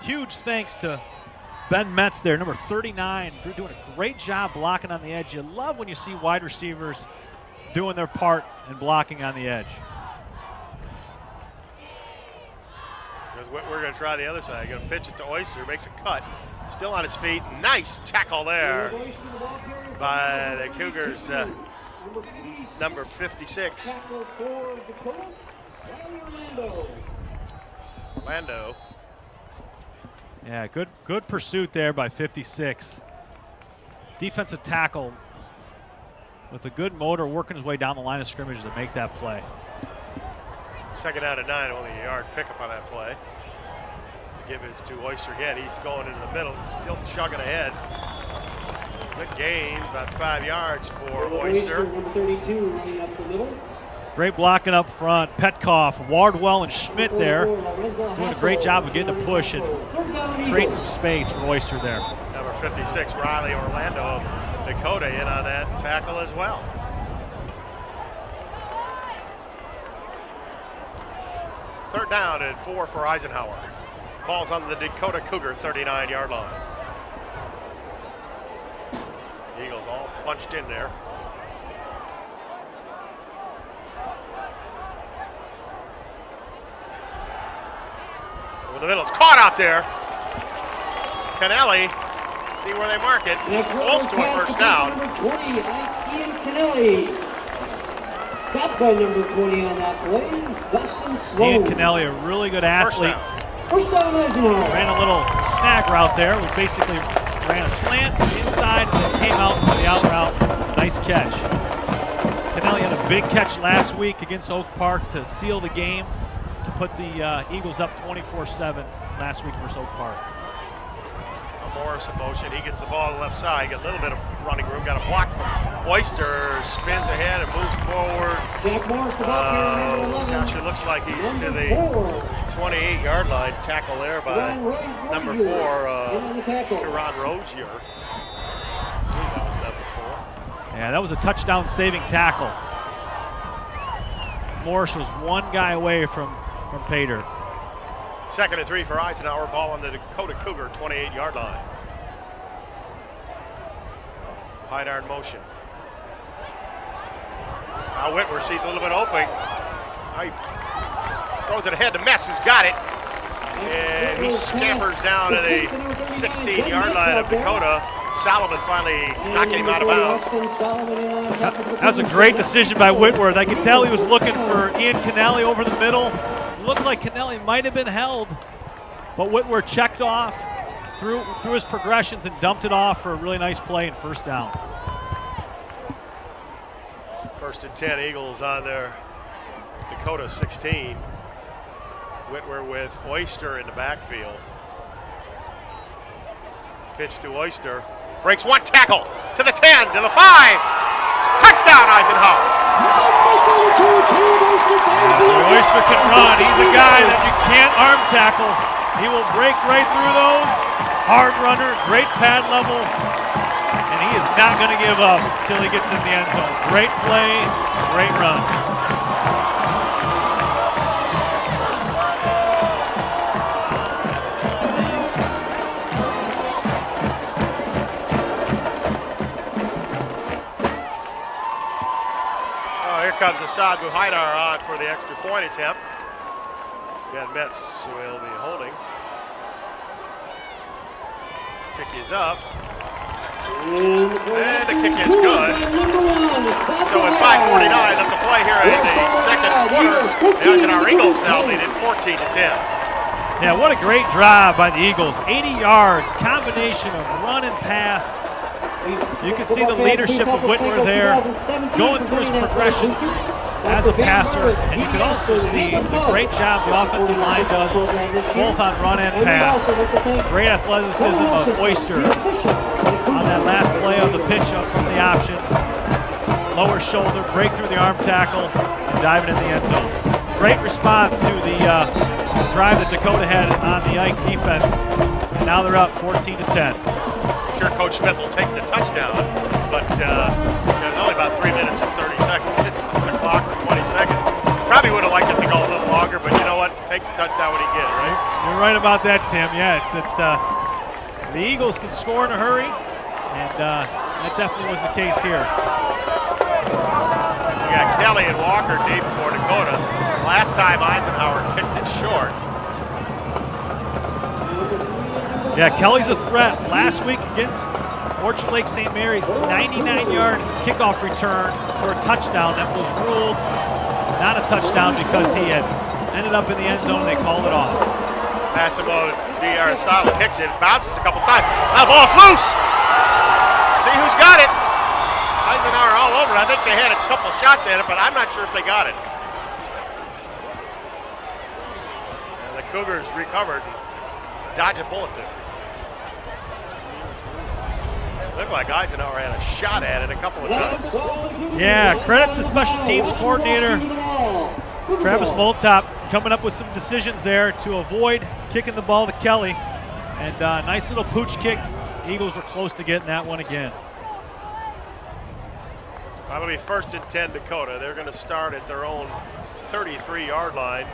huge thanks to Ben Metz there, number 39, doing a great job blocking on the edge. You love when you see wide receivers doing their part and blocking on the edge. We're going to try the other side. Going to pitch it to Oyster, makes a cut. Still on his feet. Nice tackle there by the Cougars, number 56. Orlando. Yeah, good pursuit there by 56. Defensive tackle with a good motor working his way down the line of scrimmage to make that play. 2nd out of 9, only a yard pickup on that play. Give it to Oyster again. He's going into the middle, still chugging ahead. Good gain, about 5 yards for Oyster. Number 32 running up the middle. Great blocking up front. Petkoff, Wardwell, and Schmidt there doing a great job of getting a push and create some space for Oyster there. Number 56, Riley Orlando of Dakota, in on that tackle as well. Third down and 4 for Eisenhower. Ball's on the Dakota Cougar 39-yard line. Eagles all bunched in there. Over the middle, it's caught out there. Kennelly, see where they mark it. He's close to a first down. Number 20, Ian Kennelly. Stopped by number 20 on that play, Dustin Sloan. Ian Kennelly, a really good athlete. First down, Eisenhower. Ran a little snag route there. We basically ran a slant inside and came out for the out route. Nice catch. Kennelly had a big catch last week against Oak Park to seal the game, to put the Eagles up 24-7 last week versus Oak Park. Morris in motion. He gets the ball to the left side. Got a little bit of running room. Got a block from Oyster. Spins ahead and moves forward. Gosh, it looks like he's to the 28-yard line. Tackle there by number 4, Kiran Rozier. I believe that was number 4. Yeah, that was a touchdown-saving tackle. Morris was one guy away from Pater. Second and 3 for Eisenhower. Ball on the Dakota Cougar 28-yard line. Haidar in motion. Now Whitwer sees a little bit open. He throws it ahead to Metz, who's got it. And he scampers down to the 16-yard line of Dakota. Solomon finally knocking him out of bounds. That was a great decision by Whitworth. I could tell he was looking for Ian Kennelly over the middle. It looked like Kennelly might have been held, but Whitworth checked off through his progressions and dumped it off for a really nice play and first down. First and 10, Eagles on their Dakota 16. Whitwer with Oyster in the backfield. Pitch to Oyster. Breaks one tackle to the 10, to the 5. Touchdown, Eisenhower. Oyster can run. He's a guy that you can't arm tackle. He will break right through those. Hard runner, great pad level, and he is not going to give up until he gets in the end zone. Great play, great run. Here comes Assad Haidar on for the extra point attempt. Again, Metz will be holding. Kick is up. And the kick is good. So with 5:49 left to play here in the second quarter, the Eisenhower Eagles now lead it 14-10. Yeah, what a great drive by the Eagles. 80 yards, combination of run and pass. You can see the leadership of Whitworth there, going through his progressions as a passer, and you can also see the great job the offensive line does, both on run and pass. Great athleticism of Oyster on that last play of the pitch up from the option. Lower shoulder, break through the arm tackle, and diving in the end zone. Great response to the drive that Dakota had on the Ike defense. And now they're up 14-10. Sure, Coach Smith will take the touchdown, but there's only about 3 minutes and 30 seconds. It's the clock or 20 seconds. Probably would have liked it to go a little longer, but you know what? Take the touchdown when you get it, right? You're right about that, Tim. Yeah, the Eagles can score in a hurry, and that definitely was the case here. We got Kelly and Walker deep for Dakota. Last time Eisenhower kicked it short. Yeah, Kelly's a threat. Last week against Orchard Lake St. Mary's, 99-yard kickoff return for a touchdown that was ruled not a touchdown because he had ended up in the end zone and they called it off. Massimo D. Aristotle kicks it, bounces a couple times. Now the ball's loose. See who's got it. Eisenhower all over. I think they had a couple shots at it, but I'm not sure if they got it. And the Cougars recovered and dodged a bullet there. Looked like Eisenhower had a shot at it a couple of times. Yeah, credit to special teams coordinator Travis Moltop coming up with some decisions there to avoid kicking the ball to Kelly. And nice little pooch kick. Eagles were close to getting that one again. Well, it'll be 1st and 10 Dakota. They're going to start at their own 33-yard line.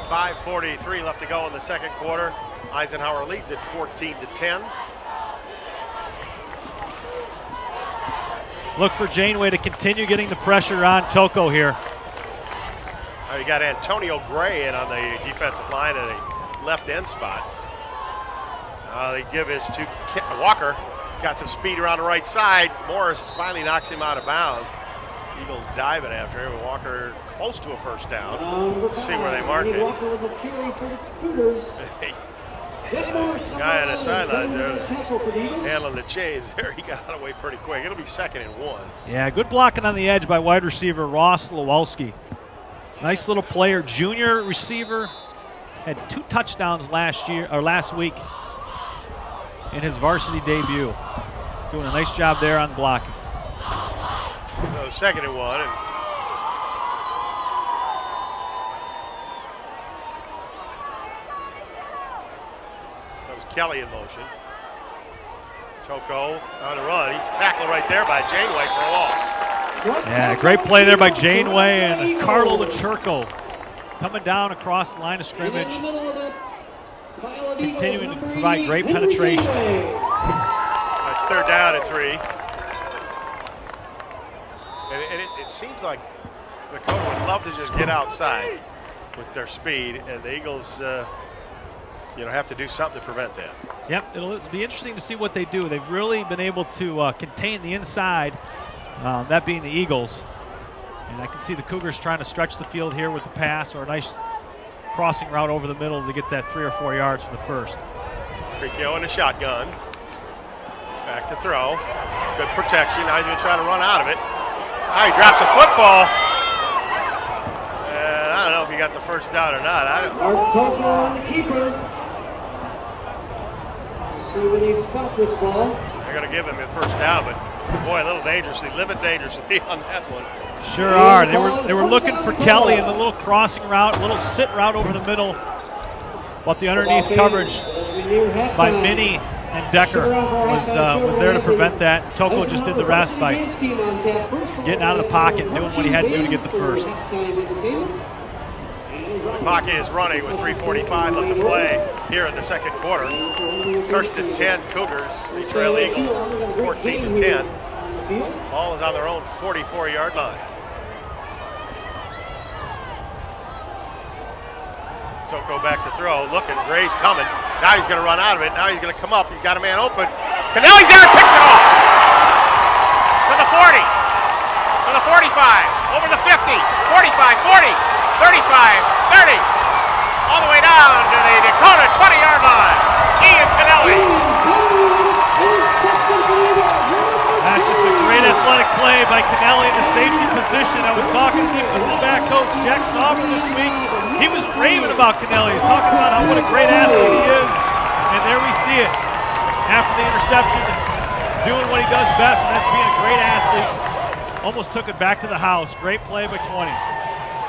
5:43 left to go in the second quarter. Eisenhower leads it 14-10. Look for Janeway to continue getting the pressure on Toko here. Now you got Antonio Gray in on the defensive line at a left end spot. They give his to Walker. He's got some speed around the right side. Morris finally knocks him out of bounds. Eagles diving after him. Walker close to a first down. Let's see where they mark it. Guy on the sidelines there handling the chains there. He got out of the way pretty quick. It'll be 2nd and 1. Yeah, good blocking on the edge by wide receiver Ross Lewalski. Nice little player, junior receiver. Had 2 touchdowns last week in his varsity debut. Doing a nice job there on blocking. So 2nd and 1. And that was Kelly in motion. Toko on the run. He's tackled right there by Janeway for a loss. Yeah, great play there by Janeway and Carlo LaChurco coming down across the line of scrimmage, continuing to provide great penetration. That's 3rd down and 3. And it seems like Dakota would love to just get outside with their speed, and the Eagles have to do something to prevent that. Yep, it'll be interesting to see what they do. They've really been able to contain the inside, that being the Eagles. And I can see the Cougars trying to stretch the field here with the pass or a nice crossing route over the middle to get that 3 or 4 yards for the first. Riccio in the shotgun. Back to throw. Good protection. Now he's going to try to run out of it. He drops a football. And I don't know if he got the first down or not. Toko on the keeper. See when he spot this ball. They're going to give him a first down, but boy, a little dangerously, living dangerously on that one. Sure are. They were looking for Kelly in the little crossing route, a little sit route over the middle. But the underneath coverage by Minnie and Decker was there to prevent that. Toko just did the rest by getting out of the pocket and doing what he had to do to get the first. The clock is running with 3:45 left to play here in the second quarter. 1st and 10 Cougars. They trail Eagles 14-10. Ball is on their own 44-yard line. Toko back to throw, looking, Gray's coming. Now he's going to run out of it. Now he's going to come up. He's got a man open. Canelli's there and picks it off. To the 40, to the 45, over the 50, 45, 40, 35, 30, all the way down to the Dakota 20-yard line. Ian Canelli. That's just a great athletic play by Canelli in the safety position. I was talking to back coach Jack Sauber this week. He was raving about Canelli, talking about what a great athlete he is. And there we see it. After the interception, doing what he does best, and that's being a great athlete. Almost took it back to the house. Great play by 20.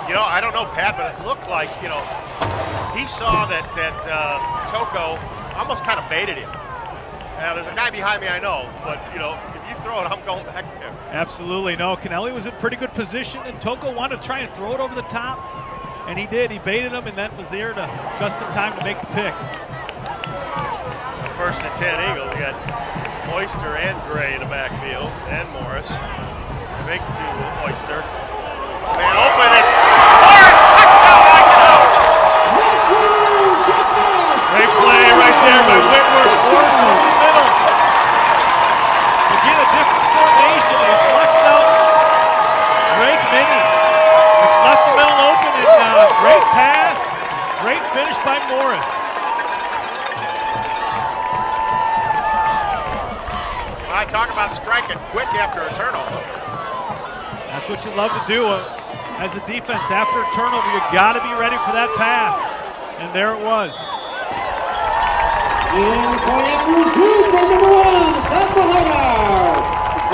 I don't know, Pat, but it looked like, he saw that Toko almost kind of baited him. Now, there's a guy behind me, I know, but, if you throw it, I'm going back there. Absolutely. No, Canelli was in pretty good position, and Toko wanted to try and throw it over the top, and he did. He baited him, and then was there just in time to make the pick. 1st and 10 Eagles. We got Oyster and Gray in the backfield, and Morris. Fake to Oyster. It's a man open. It's Morris. Touchdown, Eisenhower. Great play right there by Whitworth. Morris over the middle. Again, a different formation. They flexed out Drake Minnie. It's left the middle open, and great pass. Great finish by Morris. I talk about striking quick after a turnover. That's what you love to do as a defense. After a turnover, you've got to be ready for that pass. And there it was. And point after is good for number 1, South Dakota.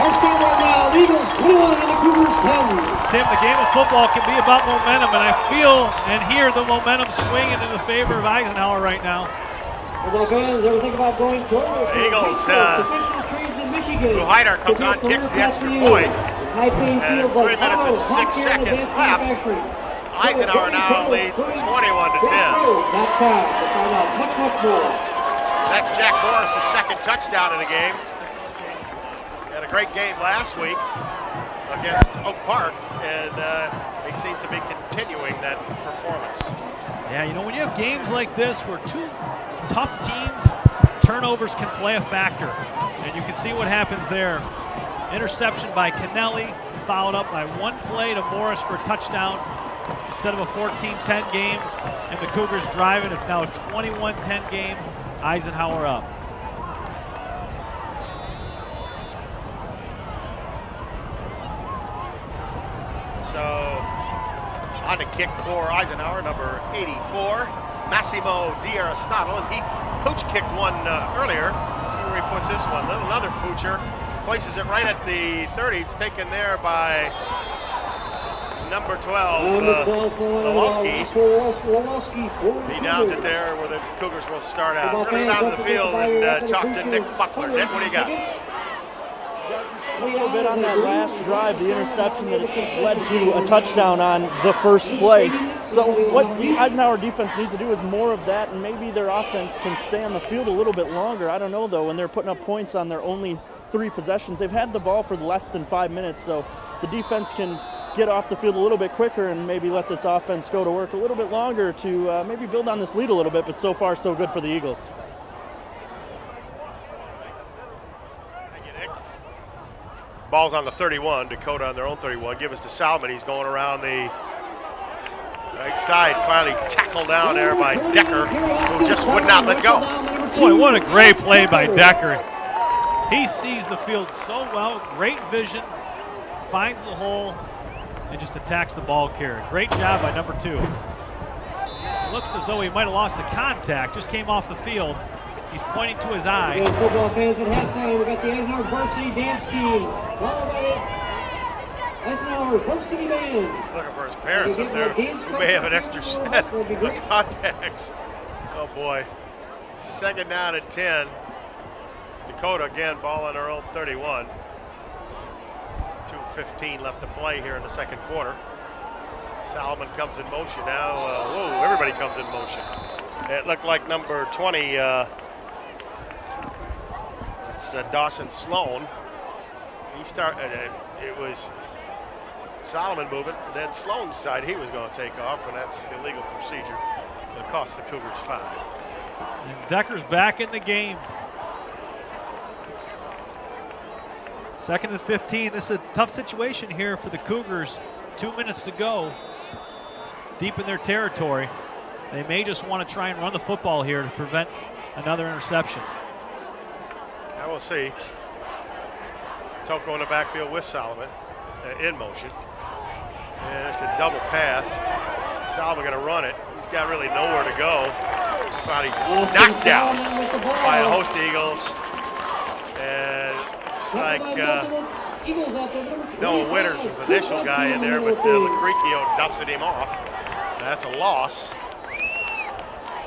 Our score right now, Eagles 21 and the Cougars 10. Tim, the game of football can be about momentum, and I feel and hear the momentum swinging in the favor of Eisenhower right now. Football fans, ever think about going to Eagles, Michigan? Heider comes on, kicks the extra point. And it's 3 minutes and 6 seconds left. Eisenhower now leads 21-10. That's Jack Morris' second touchdown in the game. Had a great game last week against Oak Park, and he seems to be continuing that performance. Yeah, you know, when you have games like this where two tough teams, turnovers can play a factor. And you can see what happens there. Interception by Kennelly, followed up by one play to Morris for a touchdown. Instead of a 14-10 game and the Cougars driving, it's now a 21-10 game. Eisenhower up. So on the kick for Eisenhower, number 84, Massimo D'Aristotle, and he pooch kicked one earlier. See where he puts this one. Another poocher, places it right at the 30. It's taken there by number 12, Lewalski. He downs it there where the Cougars will start out. We're going to go down to the field and talk to Nick Buckler. Nick, what do you got? A little bit on that last drive, the interception that led to a touchdown on the first play. So what the Eisenhower defense needs to do is more of that, and maybe their offense can stay on the field a little bit longer. I don't know, though, when they're putting up points on their only 3 possessions. They've had the ball for less than 5 minutes, so the defense can get off the field a little bit quicker and maybe let this offense go to work a little bit longer to maybe build on this lead a little bit, but so far so good for the Eagles. Thank you, Nick. Ball's on the 31, Dakota on their own 31. Give us to Salmon. He's going around the right side, finally tackled down there by Decker, who just would not let go. Boy, what a great play by Decker. He sees the field so well, great vision, finds the hole, and just attacks the ball carrier. Great job by number 2. It looks as though he might have lost the contact, just came off the field. He's pointing to his eye. Again, football fans at halftime, we got the Eisenhower varsity dance team, followed by Eisenhower varsity band. He's looking for his parents up there who may have an extra set of contacts. Oh boy. 2nd down and 10. Dakota again, ball on their own 31. 2:15 left to play here in the second quarter. Salomon comes in motion now. Whoa, everybody comes in motion. It looked like number 20, it's Dawson Sloan. He started, it was Solomon moving, then Sloan's side he was going to take off, and that's illegal procedure. It cost the Cougars 5. And Decker's back in the game. 2nd and 15. This is a tough situation here for the Cougars. 2 minutes to go. Deep in their territory. They may just want to try and run the football here to prevent another interception. Now we'll see. Toko in the backfield with Solomon in motion. And it's a double pass. Solomon going to run it. He's got really nowhere to go. Finally knocked down by a host of Eagles. And it's like Noah Winters was the initial guy in there, but Lacricchio dusted him off. That's a loss.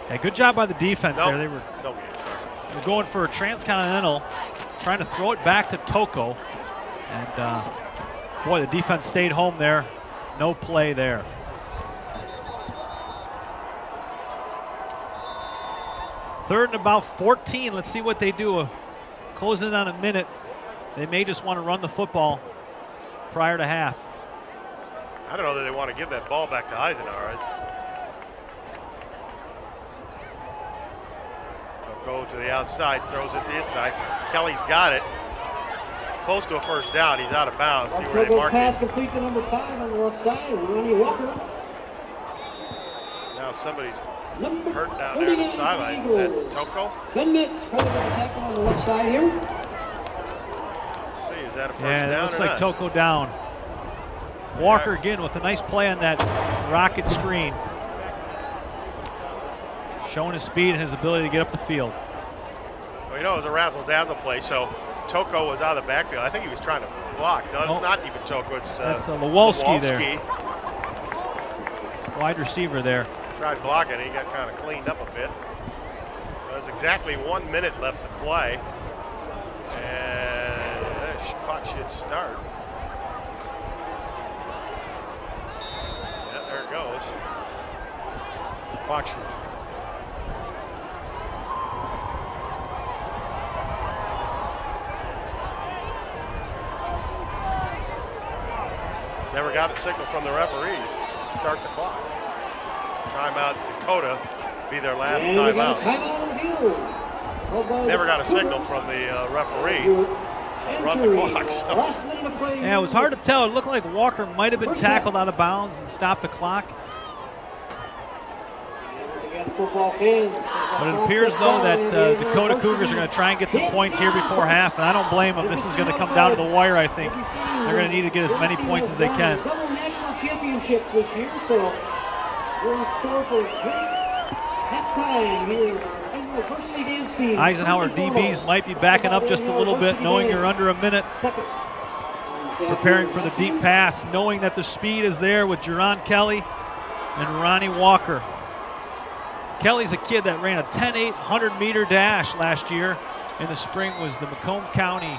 Hey, good job by the defense there. They were going for a transcontinental, trying to throw it back to Toko. And boy, the defense stayed home there. No play there. Third and about 14. Let's see what they do. Closing in on a minute. They may just want to run the football prior to half. I don't know that they want to give that ball back to Eisenhower. Go to the outside, throws it to the inside. Kelly's got it. It's close to a first down. He's out of bounds. See where they marked it. Pass complete to number 5 on the left side, Ronnie Walker. Now somebody's hurt down there on the sidelines. Is that Toko? Ben Mitz, present with the tackle on the left side here. Let's see, is that a first down? down? Yeah, it looks like Toko down. Walker again with a nice play on that rocket screen. Showing his speed and his ability to get up the field. Well, you know, it was a razzle-dazzle play, so Toko was out of the backfield. I think he was trying to block. No, it's not even Toko. It's that's Lewalski there. Wide receiver there. Tried blocking. He got kind of cleaned up a bit. There's exactly 1 minute left to play. And the clock should start. Yeah, there it goes. Clock should. Never got a signal from the referee to start the clock. Timeout Dakota be their last timeout. Never got a signal from the referee to run the clock. So. Yeah, it was hard to tell. It looked like Walker might have been tackled out of bounds and stopped the clock. But it appears, though, that Dakota Cougars are going to try and get some points here before half, and I don't blame them. This is going to come down to the wire, I think. They're going to need to get as many points as they can. Double national championships this year, so we're in store for halftime here. Eisenhower DBs might be backing up just a little bit, knowing you're under a minute. Preparing for the deep pass, knowing that the speed is there with Jerron Kelly and Ronnie Walker. Kelly's a kid that ran a 10.8 100-meter dash last year. In the spring was the Macomb County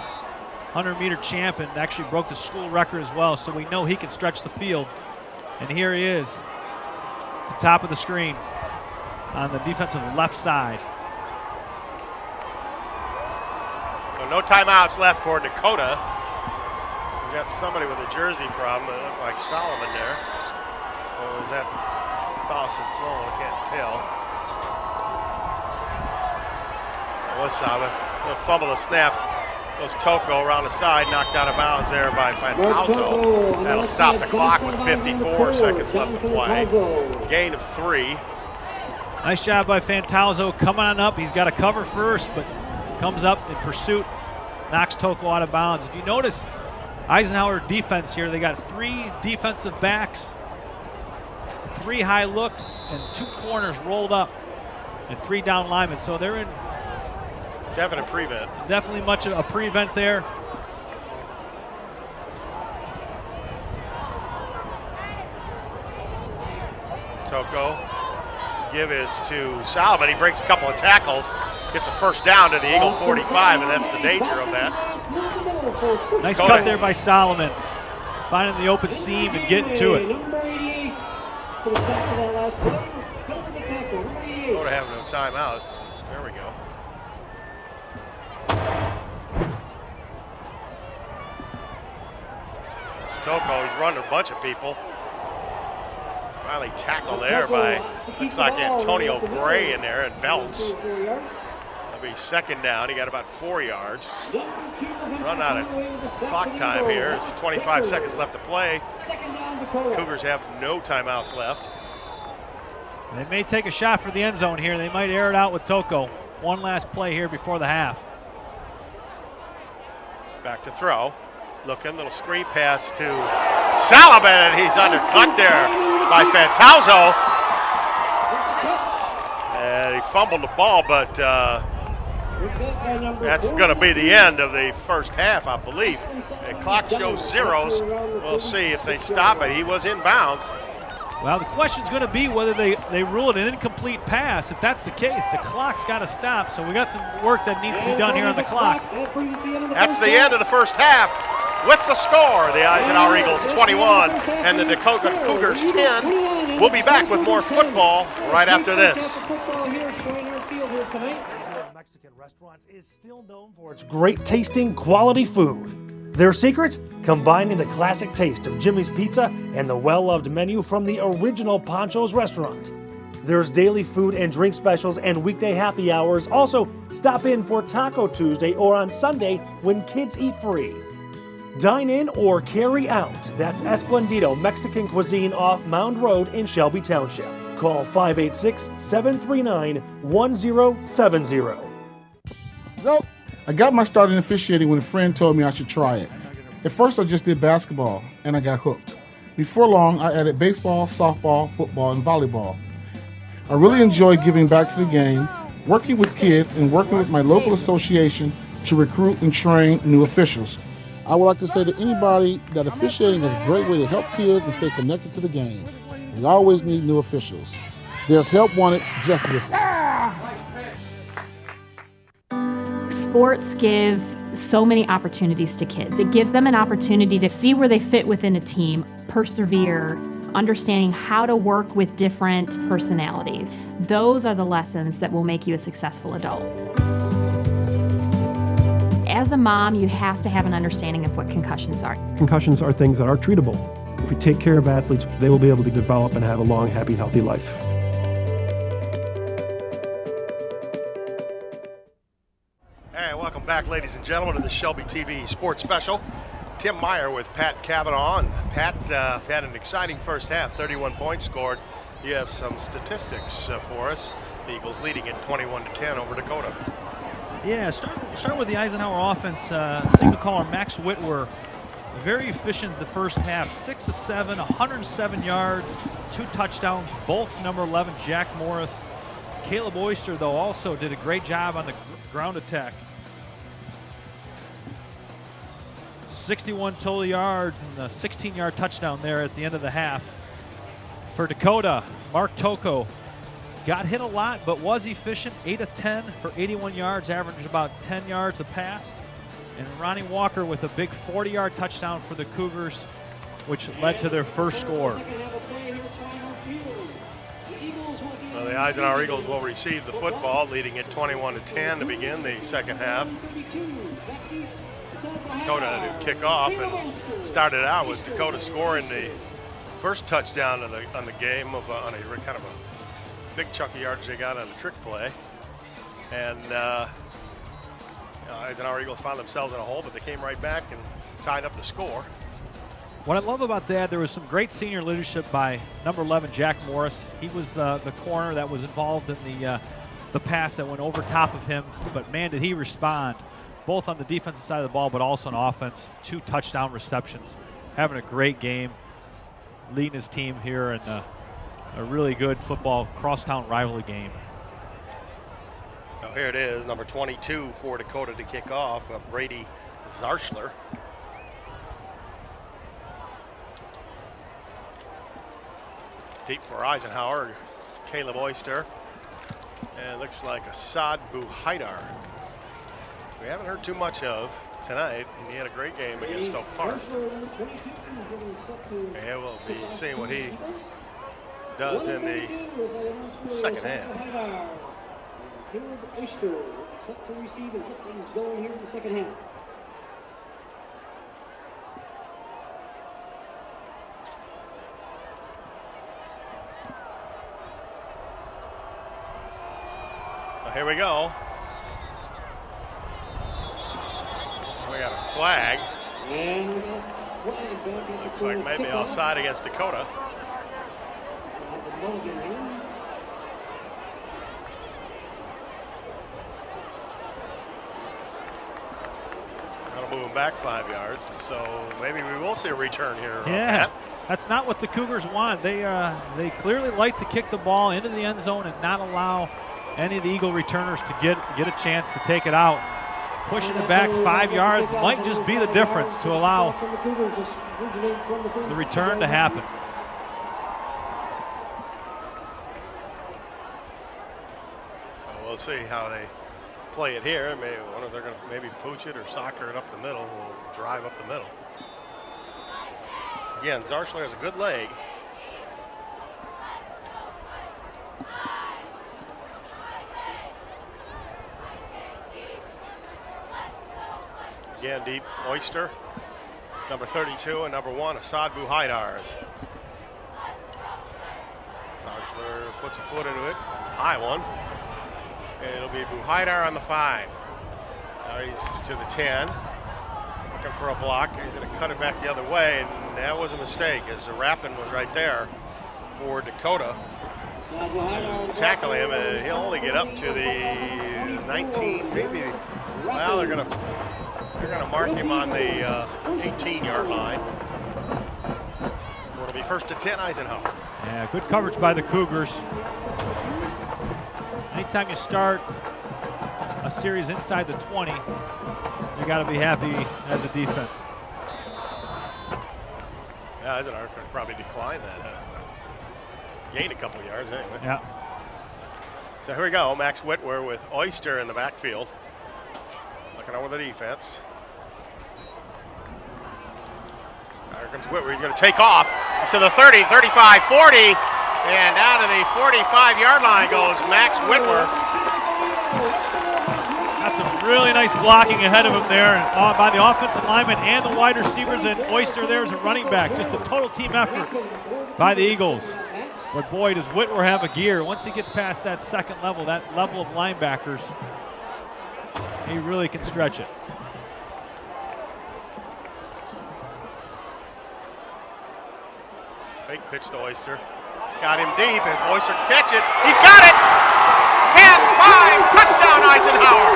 100-meter champion. Actually broke the school record as well, so we know he can stretch the field. And here he is, the top of the screen on the defensive left side. So no timeouts left for Dakota. We got somebody with a jersey problem. It looked like Solomon there. Or is that Dawson Sloan? I can't tell. It was Solomon. A fumble, a snap. Goes Toko around the side, knocked out of bounds there by Fantalzo. That'll stop the clock with 54 seconds left to play. Gain of 3. Nice job by Fantalzo coming on up. He's got to cover first, but comes up in pursuit, knocks Toko out of bounds. If you notice, Eisenhower defense here, they got 3 defensive backs, 3 high look, and 2 corners rolled up, and 3 down linemen. So they're in definite prevent. Definitely much of a prevent there. Toko. Give is to Solomon. He breaks a couple of tackles, gets a first down to the Eagle 45, and that's the danger of that. Nice cut there by Solomon, finding the open seam and getting to it. Dakota having no timeout. There we go. It's Toko. He's running a bunch of people. Finally tackled there by, looks like Antonio Gray in there, and belts. That'll be second down. He got about 4 yards. Run out of clock time here. It's 25 seconds left to play. Cougars have no timeouts left. They may take a shot for the end zone here. They might air it out with Toko. One last play here before the half. Back to throw. Looking, little screen pass to Solomon, and he's undercut there by Fantalzo. And he fumbled the ball, but that's going to be the end of the first half, I believe. The clock shows zeros. We'll see if they stop it. He was in bounds. Well, the question's going to be whether they rule it an incomplete pass. If that's the case, the clock's got to stop. So we got some work that needs to be done here on the clock. That's the end of the first half. With the score, the Eisenhower Eagles 21 and the Dakota Cougars 10. We'll be back with more football right after this. Mexican Restaurants is still known for its great tasting quality food. Their secret? Combining the classic taste of Jimmy's Pizza and the well-loved menu from the original Pancho's restaurant. There's daily food and drink specials and weekday happy hours. Also, stop in for Taco Tuesday or on Sunday when kids eat free. Dine in or carry out. That's Esplendido Mexican Cuisine off Mound Road in Shelby Township. Call 586-739-1070. So, I got my start in officiating when a friend told me I should try it. At first, I just did basketball, and I got hooked. Before long, I added baseball, softball, football, and volleyball. I really enjoy giving back to the game, working with kids, and working with my local association to recruit and train new officials. I would like to say to anybody that officiating is a great way to help kids and stay connected to the game. We always need new officials. There's help wanted, just listen. Sports give so many opportunities to kids. It gives them an opportunity to see where they fit within a team, persevere, understanding how to work with different personalities. Those are the lessons that will make you a successful adult. As a mom, you have to have an understanding of what concussions are. Concussions are things that are treatable. If we take care of athletes, they will be able to develop and have a long, happy, healthy life. Hey, welcome back, ladies and gentlemen, to the Shelby TV Sports Special. Tim Meyer with Pat Cavanaugh. And Pat had an exciting first half, 31 points scored. You have some statistics for us. The Eagles leading it 21-10 over Dakota. Yeah, starting with the Eisenhower offense, signal caller Max Whitwer, very efficient the first half, 6 of 7, 107 yards, 2 touchdowns, both number 11 Jack Morris. Caleb Oyster, though, also did a great job on the ground attack. 61 total yards and a 16-yard touchdown there at the end of the half. For Dakota, Mark Toko got hit a lot, but was efficient, 8 of 10 for 81 yards, averaged about 10 yards a pass. And Ronnie Walker with a big 40-yard touchdown for the Cougars, which led to their first score. Well, the Eisenhower Eagles will receive the football, leading it 21-10 to begin the second half. Dakota to kick off, and started out with Dakota scoring the first touchdown on the game on a kind of a big chunk of yards they got on a trick play. And Eisenhower Eagles found themselves in a hole, but they came right back and tied up the score. What I love about that, there was some great senior leadership by number 11 Jack Morris. He was the corner that was involved in the pass that went over top of him, but man, did he respond, both on the defensive side of the ball, but also on offense. 2 touchdown receptions. Having a great game, leading his team here in a really good football crosstown rivalry game. Now here it is, number 22 for Dakota to kick off, Brady Zarschler. Deep for Eisenhower, Caleb Oyster, and it looks like Assad Buhaidar. We haven't heard too much of tonight, and he had a great game against Oak Park. And we'll be seeing what he does in the second half. Caleb Oyster set to receive and get things going here in the second half. Well, here we go. We got a flag. And flag back at looks like maybe offside against Dakota. That'll move him back 5 yards, so maybe we will see a return here. Yeah, that's not what the Cougars want. They clearly like to kick the ball into the end zone and not allow any of the Eagle returners to get a chance to take it out. Pushing it back 5 yards might just be the difference to allow the return to happen. So we'll see how they play it here. Maybe one of they're going to maybe pooch it or soccer it up the middle. We'll drive up the middle. Again, Zarschler has a good leg. Again, deep Oyster, number 32, and number 1, Assad Buhaidar. Zarschler puts a foot into it. It's a high one. And it'll be Buhaidar on the 5. Now he's to the 10, looking for a block. He's going to cut it back the other way, and that was a mistake, as the wrapping was right there for Dakota. Tackle him, and he'll only get up to the 19, maybe. Well, they're going to mark him on the 18-yard line. It'll be first to 10, Eisenhower. Yeah, good coverage by the Cougars. Anytime you start a series inside the 20, you got to be happy as a defense. Eisenhower could probably decline that. Gain a couple yards anyway. Yeah. So here we go. Max Whitwer with Oyster in the backfield. Looking over the defense. Here comes Whitwer. He's going to take off. He's to the 30, 35, 40. And down to the 45-yard line goes Max Whitwer. That's some really nice blocking ahead of him there by the offensive lineman and the wide receivers, and Oyster there as a running back. Just a total team effort by the Eagles. But boy, does Whitwer have a gear. Once he gets past that second level, that level of linebackers, he really can stretch it. Fake pitch to Oyster. He's got him deep. If Oyster can catch it, he's got it! 10-5, touchdown Eisenhower!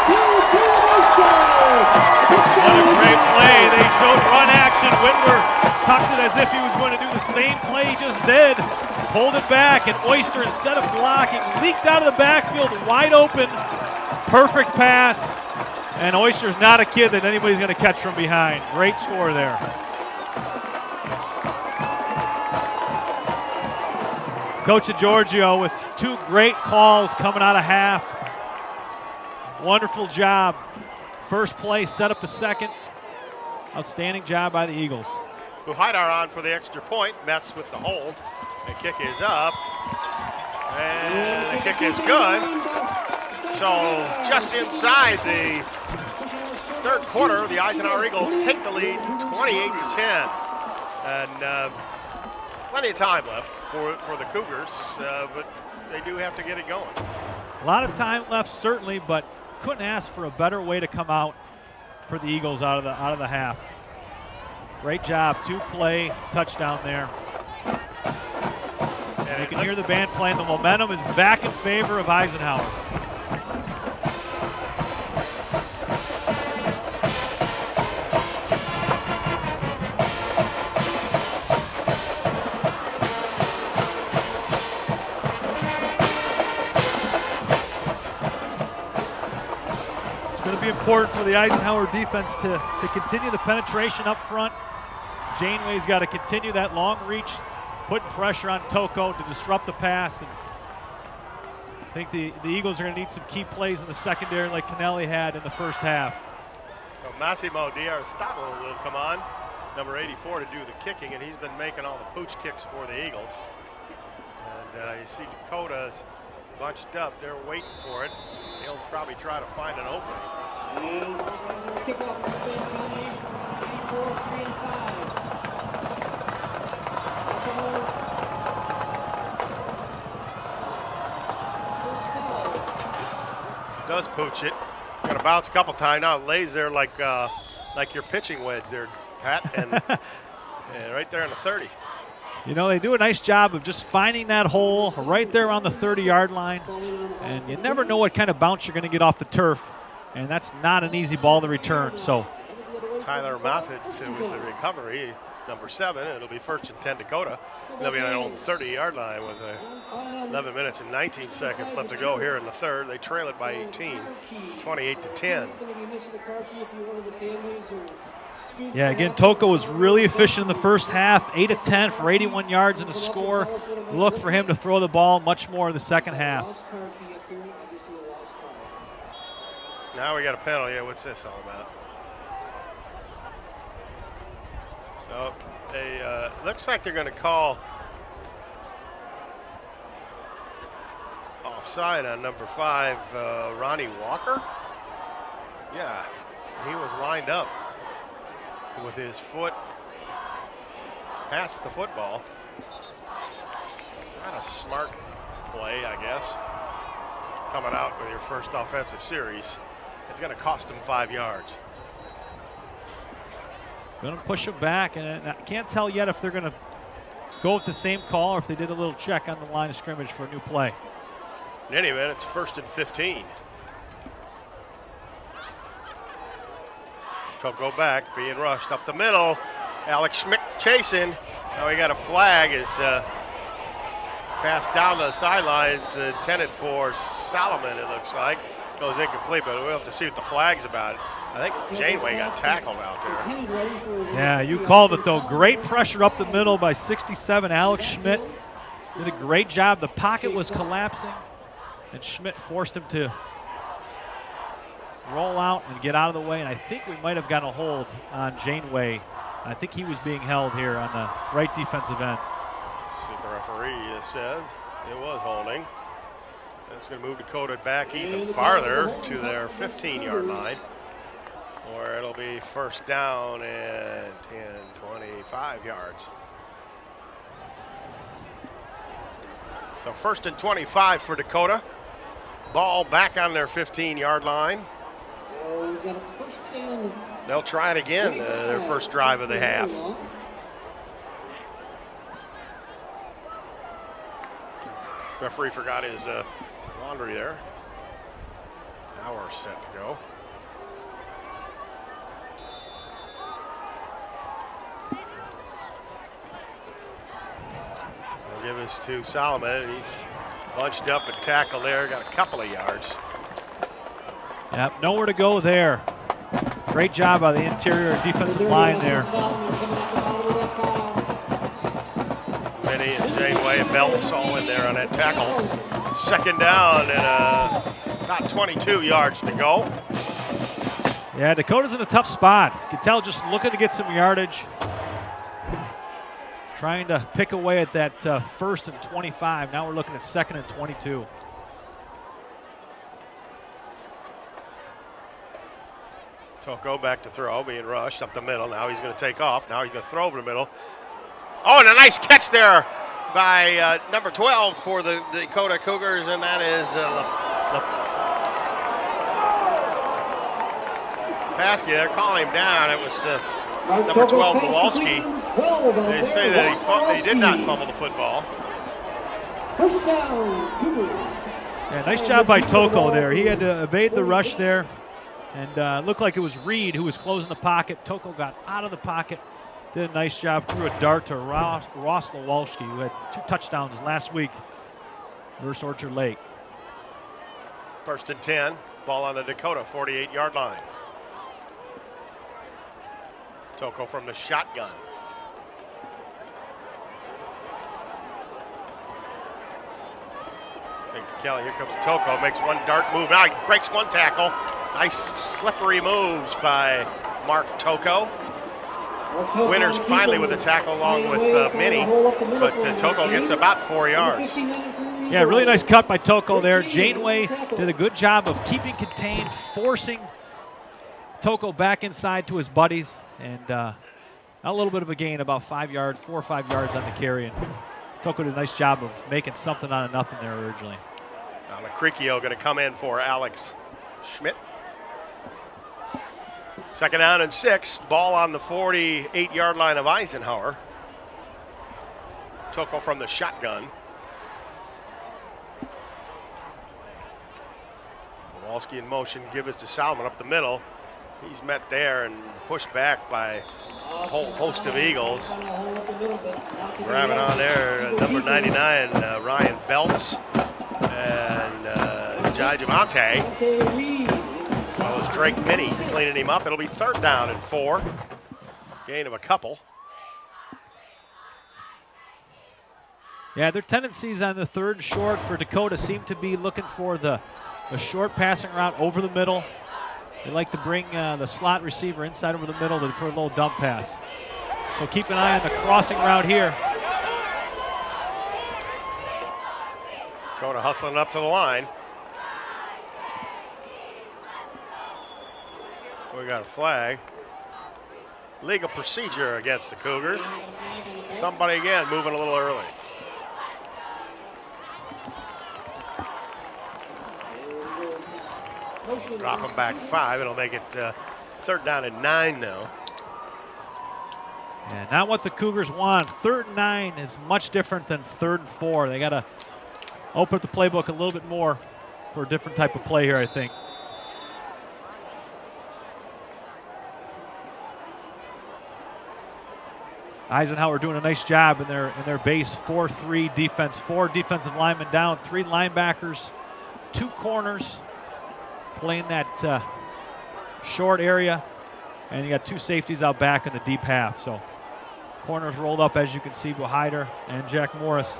What a great play. They showed run action. Whitwer tucked it as if he was going to do the same play he just did. Pulled it back, and Oyster, instead of blocking, leaked out of the backfield, wide open. Perfect pass. And Oyster's not a kid that anybody's going to catch from behind. Great score there. Coach Giorgio with two great calls coming out of half. Wonderful job. First play, set up the second. Outstanding job by the Eagles. Buhaidar on for the extra point. Mets with the hold. The kick is up. And the kick is good. So just inside the third quarter, the Eisenhower Eagles take the lead 28-10. And plenty of time left for the Cougars, but they do have to get it going. A lot of time left, certainly, but couldn't ask for a better way to come out for the Eagles out of the half. Great job, two-play touchdown there. And you can hear the band playing. The momentum is back in favor of Eisenhower. Be important for the Eisenhower defense to continue the penetration up front. Janeway's got to continue that long reach, putting pressure on Toko to disrupt the pass. And I think the Eagles are going to need some key plays in the secondary like Kennelly had in the first half. So Massimo D'Aristotle will come on, number 84, to do the kicking, and he's been making all the pooch kicks for the Eagles. And you see Dakota's bunched up. They're waiting for it. He'll probably try to find an opening. And kickoff for St. County, 84-3-5. Does pooch it. Going to bounce a couple times. Now it lays there like your pitching wedge there, Pat, and right there in the 30. You know, they do a nice job of just finding that hole right there on the 30-yard line, and you never know what kind of bounce you're going to get off the turf, and that's not an easy ball to return. So Tyler Moffitt with the recovery, number 7. It'll be 1st and 10 Dakota. They'll be on their own 30-yard line with 11 minutes and 19 seconds left to go here in the third. They trail it by 18, 28-10. Yeah, again, Toko was really efficient in the first half, 8 of 10 for 81 yards and a score. Look for him to throw the ball much more in the second half. Now we got a penalty. Yeah, what's this all about? So they looks like they're going to call offside on number 5, Ronnie Walker. Yeah, he was lined up with his foot past the football. Not a smart play, I guess. Coming out with your first offensive series. It's going to cost him 5 yards. Going to push him back, and I can't tell yet if they're going to go with the same call or if they did a little check on the line of scrimmage for a new play. In any event, it's 1st and 15. Go back, being rushed up the middle. Alex Schmidt chasing. Now we got a flag. Is passed down the sidelines, intended for Solomon, it looks like. Goes incomplete, but we'll have to see what the flag's about. I think Janeway got tackled out there. Yeah, you called it though. Great pressure up the middle by 67, Alex Schmidt. Did a great job. The pocket was collapsing, and Schmidt forced him to roll out and get out of the way, and I think we might have gotten a hold on Janeway. I think he was being held here on the right defensive end. See what the referee says. It was holding. It's going to move Dakota back even farther to their 15-yard line, where it'll be first down and 10, 25 yards. So first and 25 for Dakota. Ball back on their 15-yard line. They'll try it again, their first drive of the half. Referee forgot his laundry there. Now we're set to go. We'll give this to Solomon. He's bunched up and tackled there, got a couple of yards. Yep, nowhere to go there. Great job by the interior defensive line there. Minnie and Janeway and Belts all in there on that tackle. Second down and about 22 yards to go. Yeah, Dakota's in a tough spot. You can tell just looking to get some yardage. Trying to pick away at that first and 25. Now we're looking at second and 22. Toko back to throw, being rushed up the middle. Now he's going to take off. Now he's going to throw over the middle. Oh, and a nice catch there by number 12 for the Dakota Cougars, and that is Paskey. They're calling him down. It was number 12, Kowalski. They say that he did not fumble the football. Yeah, nice job by Toko there. He had to evade the rush there. And looked like it was Reed who was closing the pocket. Toko got out of the pocket, did a nice job, threw a dart to Ross Lewalski, who had 2 touchdowns last week versus Orchard Lake. First and 10, ball on the Dakota 48-yard line. Toko from the shotgun. Thank you, Kelly. Here comes Toko, makes one dart move. Now he breaks one tackle. Nice slippery moves by Mark Toko. Winners finally with a tackle along with Minnie, but Toko gets about 4 yards. Yeah, really nice cut by Toko there. Janeway did a good job of keeping contained, forcing Toko back inside to his buddies, and a little bit of a gain, about 5 yards, 4 or 5 yards on the carry, and Toko did a nice job of making something out of nothing there originally. Now Cricchio going to come in for Alex Schmidt. Second down and 6. Ball on the 48-yard line of Eisenhower. Toko from the shotgun. Kowalski in motion, give it to Salmon up the middle. He's met there and pushed back by a whole host of Eagles. Grabbing on there, number 99, Ryan Belts, and Jai Javante. As well as Drake Minnie cleaning him up. It'll be third down and 4. Gain of a couple. Yeah, their tendencies on the third and short for Dakota seem to be looking for the short passing route over the middle. They like to bring the slot receiver inside over the middle for a little dump pass. So keep an eye on the crossing route here. Dakota hustling up to the line. We got a flag. Legal procedure against the Cougars. Somebody again moving a little early. Drop them back 5. It'll make it third down and 9 now. Yeah, not what the Cougars want. Third and 9 is much different than third and 4. They got to open up the playbook a little bit more for a different type of play here, I think. Eisenhower doing a nice job in their base 4-3 defense. 4 defensive linemen down, 3 linebackers, 2 corners. playing that short area, and you got two safeties out back in the deep half. So corners rolled up, as you can see, Hyder and Jack Morris.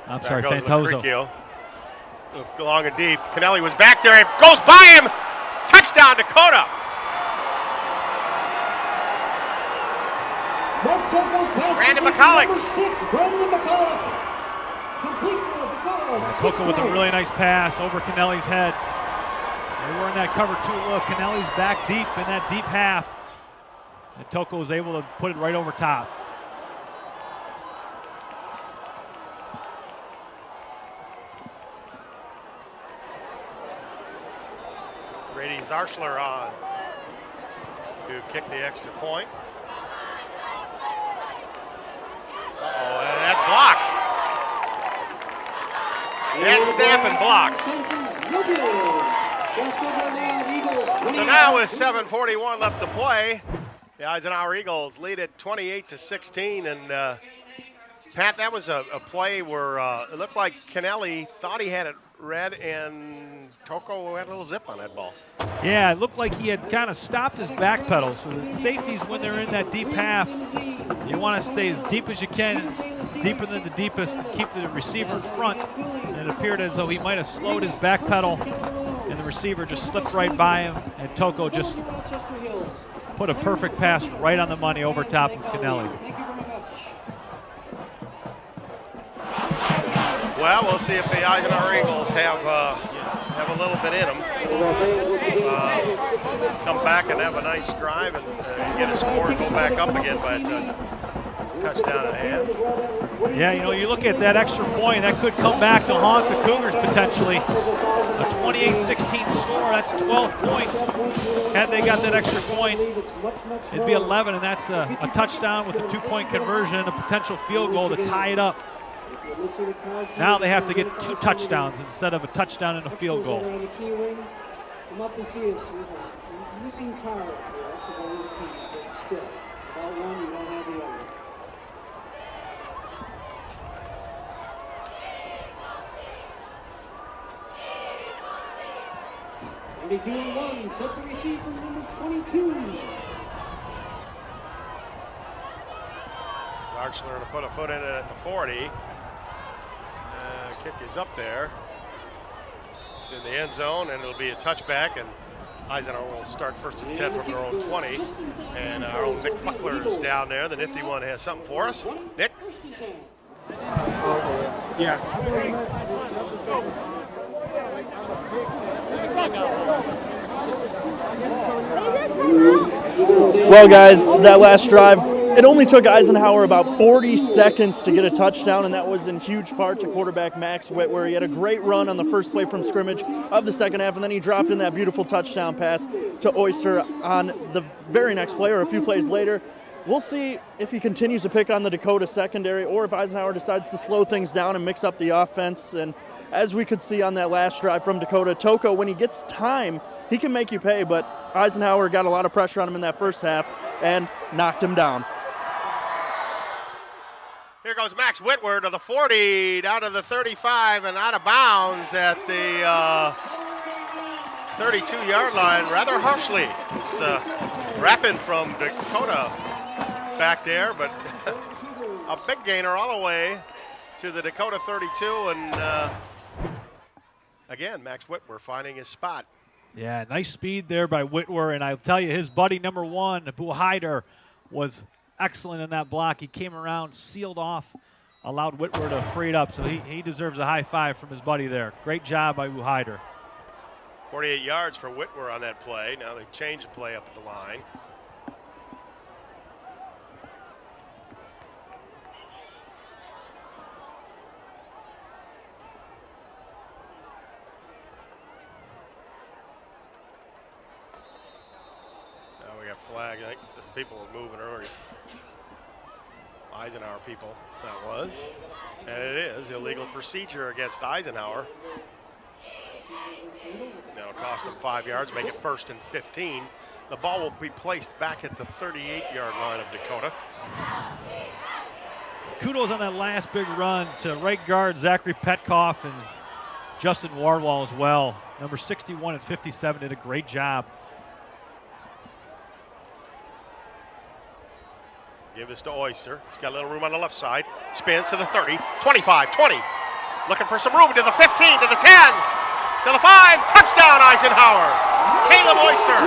I'm sorry, Fantoso. Long and deep. Kennelly was back there. It goes by him. Touchdown, Dakota. Brandon McCulloch. Dakota with a really nice pass over Kennelly's head. They were in that cover 2 look. Kennelly's back deep in that deep half. And Toko was able to put it right over top. Grady Zarschler on to kick the extra point. Uh-oh, and that's blocked. And snap and blocked. So now with 7:41 left to play, the Eisenhower Eagles lead it 28-16. And Pat, that was a play where it looked like Kennelly thought he had it read, and Toko had a little zip on that ball. Yeah, it looked like he had kind of stopped his back pedal. So the safeties, when they're in that deep half, you want to stay as deep as you can, deeper than the deepest, to keep the receiver in front. And it appeared as though he might have slowed his back pedal, and the receiver just slipped right by him, and Toko just put a perfect pass right on the money over top of Kennelly. Well, we'll see if the Eisenhower Eagles have a little bit in them. Come back and have a nice drive and get a score and go back up again by a touchdown and a half. Yeah, you know, you look at that extra point, that could come back to haunt the Cougars potentially. A 28-16 score, that's 12 points. Had they got that extra point, it'd be 11, and that's a touchdown with a 2-point conversion and a potential field goal to tie it up. Now they have to get 2 touchdowns instead of a touchdown and a field goal. Come up and see us. Missing car up there. That's one of the keys, but still, without one, you don't have the other. And 1, set the receiver, number 22. Zarschler to put a foot in it at the 40. Kick is up there. It's in the end zone, and it'll be a touchback, and Eisenhower will start 1st and 10 from their own 20. And our own Nick Buckler is down there. The nifty one has something for us. Nick? Yeah. Well, guys, that last drive, it only took Eisenhower about 40 seconds to get a touchdown, and that was in huge part to quarterback Max Whitwer. He had a great run on the first play from scrimmage of the second half, and then he dropped in that beautiful touchdown pass to Oyster on the very next play or a few plays later. We'll see if he continues to pick on the Dakota secondary or if Eisenhower decides to slow things down and mix up the offense. And as we could see on that last drive from Dakota, Toko, when he gets time, he can make you pay, but Eisenhower got a lot of pressure on him in that first half and knocked him down. Here goes Max Whitwer to the 40, down to the 35, and out of bounds at the 32-yard line, rather harshly. It's wrapping from Dakota back there, but a big gainer all the way to the Dakota 32, and again, Max Whitwer finding his spot. Yeah, nice speed there by Whitwer, and I'll tell you, his buddy number 1, Hyder, was excellent in that block. He came around, sealed off, allowed Whitwer to free it up, so he deserves a high five from his buddy there. Great job by Hyder. 48 yards for Whitwer on that play. Now they change the play up at the line. Now we got flag. I think people were moving earlier. Eisenhower people, that was. And it is illegal procedure against Eisenhower. That'll cost them 5 yards, make it 1st and 15. The ball will be placed back at the 38-yard line of Dakota. Kudos on that last big run to right guard Zachary Petkoff, and Justin Warwall as well. Number 61 and 57 did a great job. Give this to Oyster. He's got a little room on the left side. Spins to the 30, 25, 20. Looking for some room to the 15, to the 10, to the 5. Touchdown, Eisenhower. Caleb Oyster.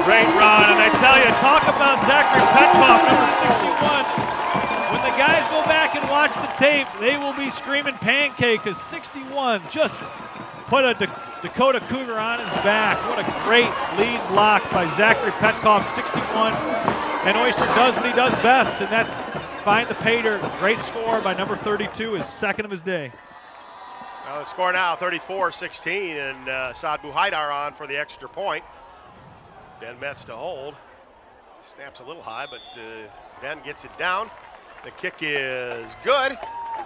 Great run, and I tell you, talk about Zachary Petkoff, number 61. When the guys go back and watch the tape, they will be screaming pancake because 61 just put a Dakota Cougar on his back. What a great lead block by Zachary Petkoff, 61. And Oyster does what he does best, and that's find the pay dirt. Great score by number 32, his second of his day. Well, the score now 34-16, and Saad Buhaidar on for the extra point. Ben Metz to hold. Snaps a little high, but Ben gets it down. The kick is good.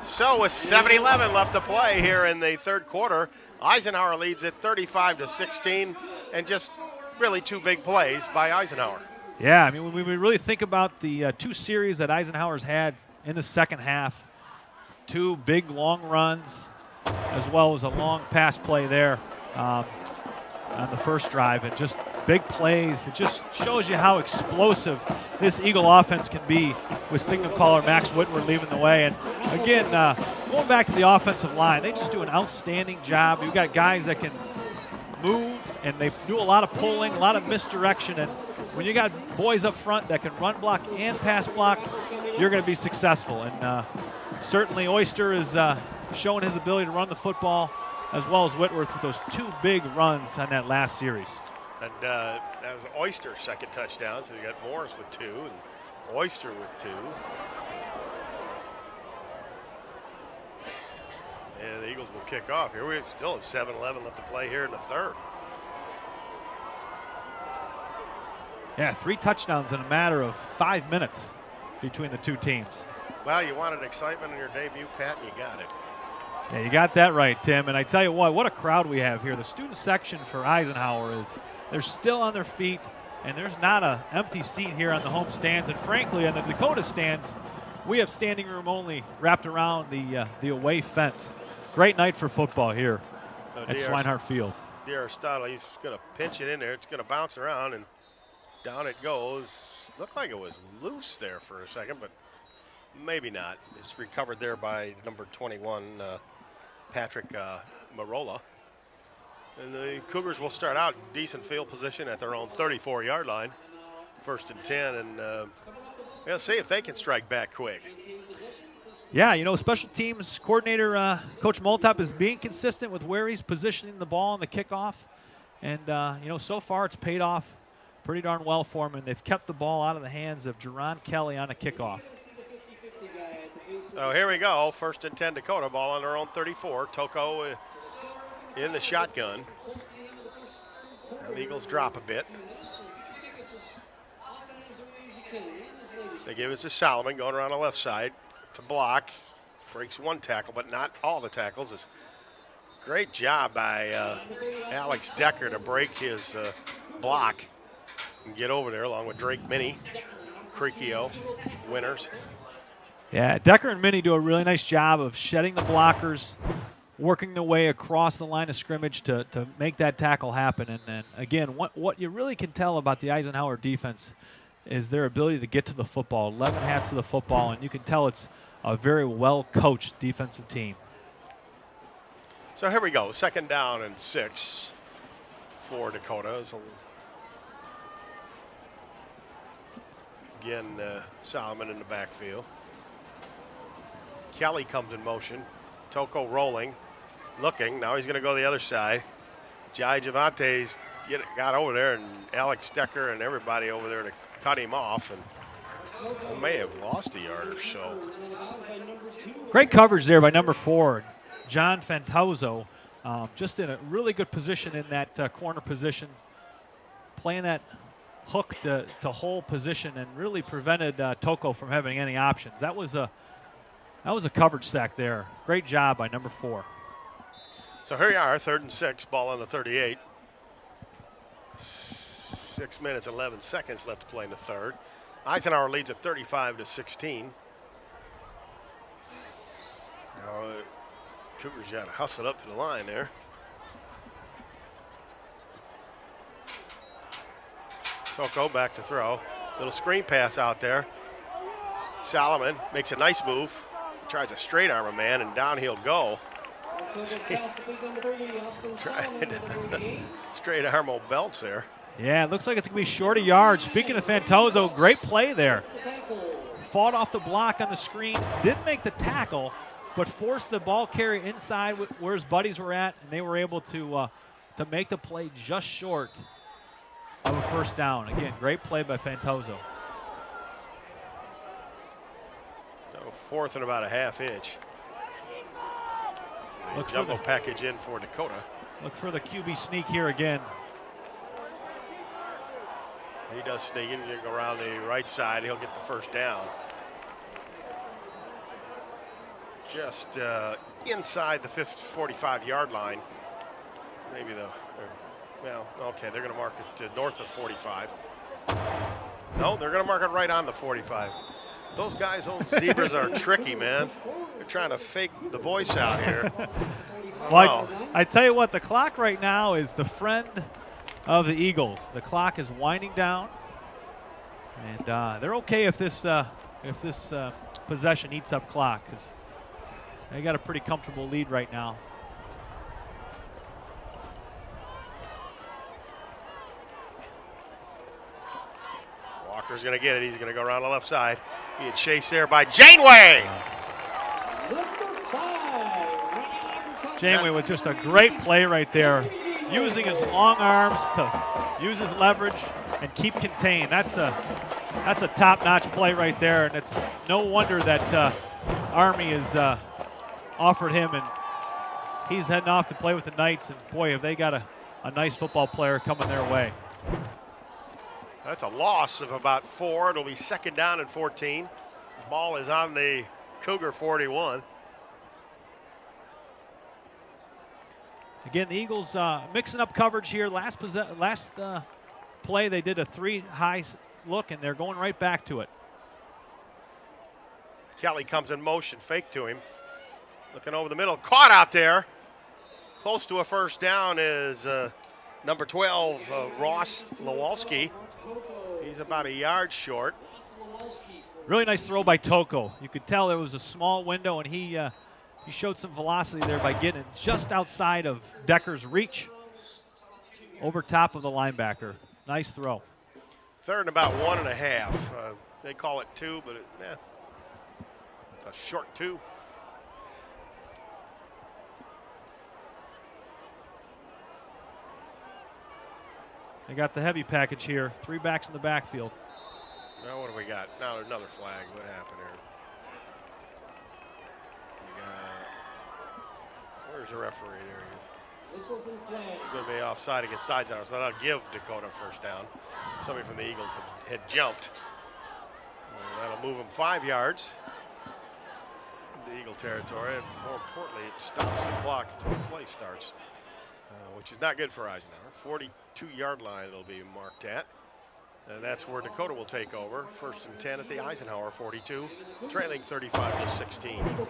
So with 7:11 left to play here in the third quarter, Eisenhower leads at 35-16, and just really two big plays by Eisenhower. Yeah, I mean, when we really think about the two series that Eisenhower's had in the second half, two big long runs, as well as a long pass play there on the first drive, and just big plays. It just shows you how explosive this Eagle offense can be with signal caller Max Whitworth leading the way. And again, going back to the offensive line, they just do an outstanding job. You've got guys that can move, and they do a lot of pulling, a lot of misdirection. And when you got boys up front that can run block and pass block, you're going to be successful. And certainly Oyster is showing his ability to run the football, as well as Whitworth with those two big runs on that last series. And that was Oyster's second touchdown, so you got Morris with 2 and Oyster with 2. And the Eagles will kick off. Here we still have 7:11 left to play here in the third. Yeah, 3 touchdowns in a matter of 5 minutes between the two teams. Well, you wanted excitement in your debut, Pat, and you got it. Yeah, you got that right, Tim. And I tell you what a crowd we have here. The student section for Eisenhower they're still on their feet, and there's not an empty seat here on the home stands. And frankly, on the Dakota stands, we have standing room only wrapped around the away fence. Great night for football here at Swinehart Field. Aristotle, he's going to pinch it in there. It's going to bounce around, and down it goes. Looked like it was loose there for a second, but maybe not. It's recovered there by number 21, Patrick Marola. And the Cougars will start out decent field position at their own 34-yard line, 1st and 10, and we'll see if they can strike back quick. Yeah, you know, special teams coordinator Coach Moltop is being consistent with where he's positioning the ball on the kickoff, and you know, so far it's paid off pretty darn well for him, and they've kept the ball out of the hands of Jerron Kelly on a kickoff. So here we go, 1st and 10 Dakota, ball on their own 34. Toko in the shotgun. Now the Eagles drop a bit. They give it to Solomon going around the left side to block. Breaks one tackle, but not all the tackles. It's great job by Alex Decker to break his block and get over there along with Drake Minnie, Creekio, Winters. Yeah, Decker and Minnie do a really nice job of shedding the blockers, working their way across the line of scrimmage to make that tackle happen. And then, again, what you really can tell about the Eisenhower defense is their ability to get to the football, 11 hats to the football, and you can tell it's a very well-coached defensive team. So here we go, 2nd down and 6 for Dakota. So again, Solomon in the backfield. Kelly comes in motion. Toko rolling, looking. Now he's going to go the other side. Jai Javante's got over there, and Alex Decker and everybody over there to cut him off, and may have lost a yard or so. Great coverage there by number 4, John Fantozzo. Just in a really good position in that corner position, playing that hook to hole position, and really prevented Toko from having any options. That was a coverage sack there. Great job by number 4. So here you are, 3rd and 6, ball on the 38. 6 minutes, 11 seconds left to play in the third. Eisenhower leads at 35-16. Now, Cougars got to hustle up to the line there. Toko back to throw. Little screen pass out there. Solomon makes a nice move. Tries a straight arm a man, and down he'll go. Straight arm old Belts there. Yeah, it looks like it's going to be short of yards. Speaking of Fantozo, great play there. Fought off the block on the screen, didn't make the tackle, but forced the ball carrier inside where his buddies were at, and they were able to make the play just short of a first down. Again, great play by Fantozo. So 4th and about a half inch. Jumbo package in for Dakota. Look for the QB sneak here again. He does sneak in, go around the right side, he'll get the first down. Just inside the 45-yard line. Maybe well, okay, they're going to mark it north of 45. No, they're going to mark it right on the 45. Those guys, those zebras are tricky, man. They're trying to fake the voice out here. Well, I tell you what, the clock right now is the friend of the Eagles. The clock is winding down, and they're okay if this possession eats up clock, because they got a pretty comfortable lead right now. Walker's going to get it. He's going to go around the left side. Being chased there by Janeway. Janeway with just a great play right there, using his long arms to use his leverage and keep contained. That's a top-notch play right there, and it's no wonder that Army has offered him, and he's heading off to play with the Knights, and boy, have they got a nice football player coming their way. That's a loss of about 4. It'll be 2nd down and 14. Ball is on the Cougar 41. Again, the Eagles mixing up coverage here. Last play, they did a 3-high look, and they're going right back to it. Kelly comes in motion, fake to him. Looking over the middle, caught out there. Close to a first down is number 12, Ross Lewalski. He's about a yard short. Really nice throw by Toko. You could tell there was a small window, and he showed some velocity there by getting just outside of Decker's reach, over top of the linebacker. Nice throw. 3rd and about 1.5. They call it 2, but it's a short 2. They got the heavy package here. 3 backs in the backfield. Now what do we got? Now another flag. What happened here? Where's the referee? There he is. He's going to be offside against Eisenhower, so that'll give Dakota first down. Somebody from the Eagles had jumped. That'll move them 5 yards. The Eagle territory, and more importantly, it stops the clock until the play starts, which is not good for Eisenhower. 42-yard line it'll be marked at. And that's where Dakota will take over. 1st and 10 at the Eisenhower 42, trailing 35-16.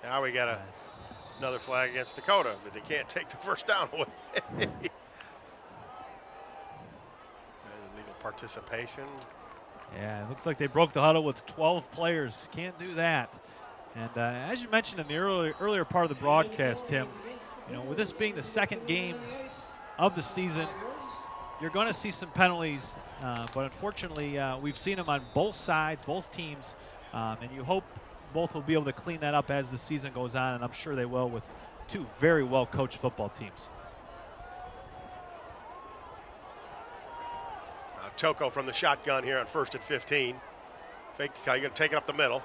Now we got another flag against Dakota, but they can't take the first down away. Legal participation. Yeah, it looks like they broke the huddle with 12 players. Can't do that. And as you mentioned in the earlier part of the broadcast, Tim, with this being the 2nd game of the season, you're going to see some penalties. But unfortunately, we've seen them on both sides, both teams, and you hope both will be able to clean that up as the season goes on, and I'm sure they will with 2 very well-coached football teams. Toko from the shotgun here on 1st and 15. Fake, you're going to take it up the middle.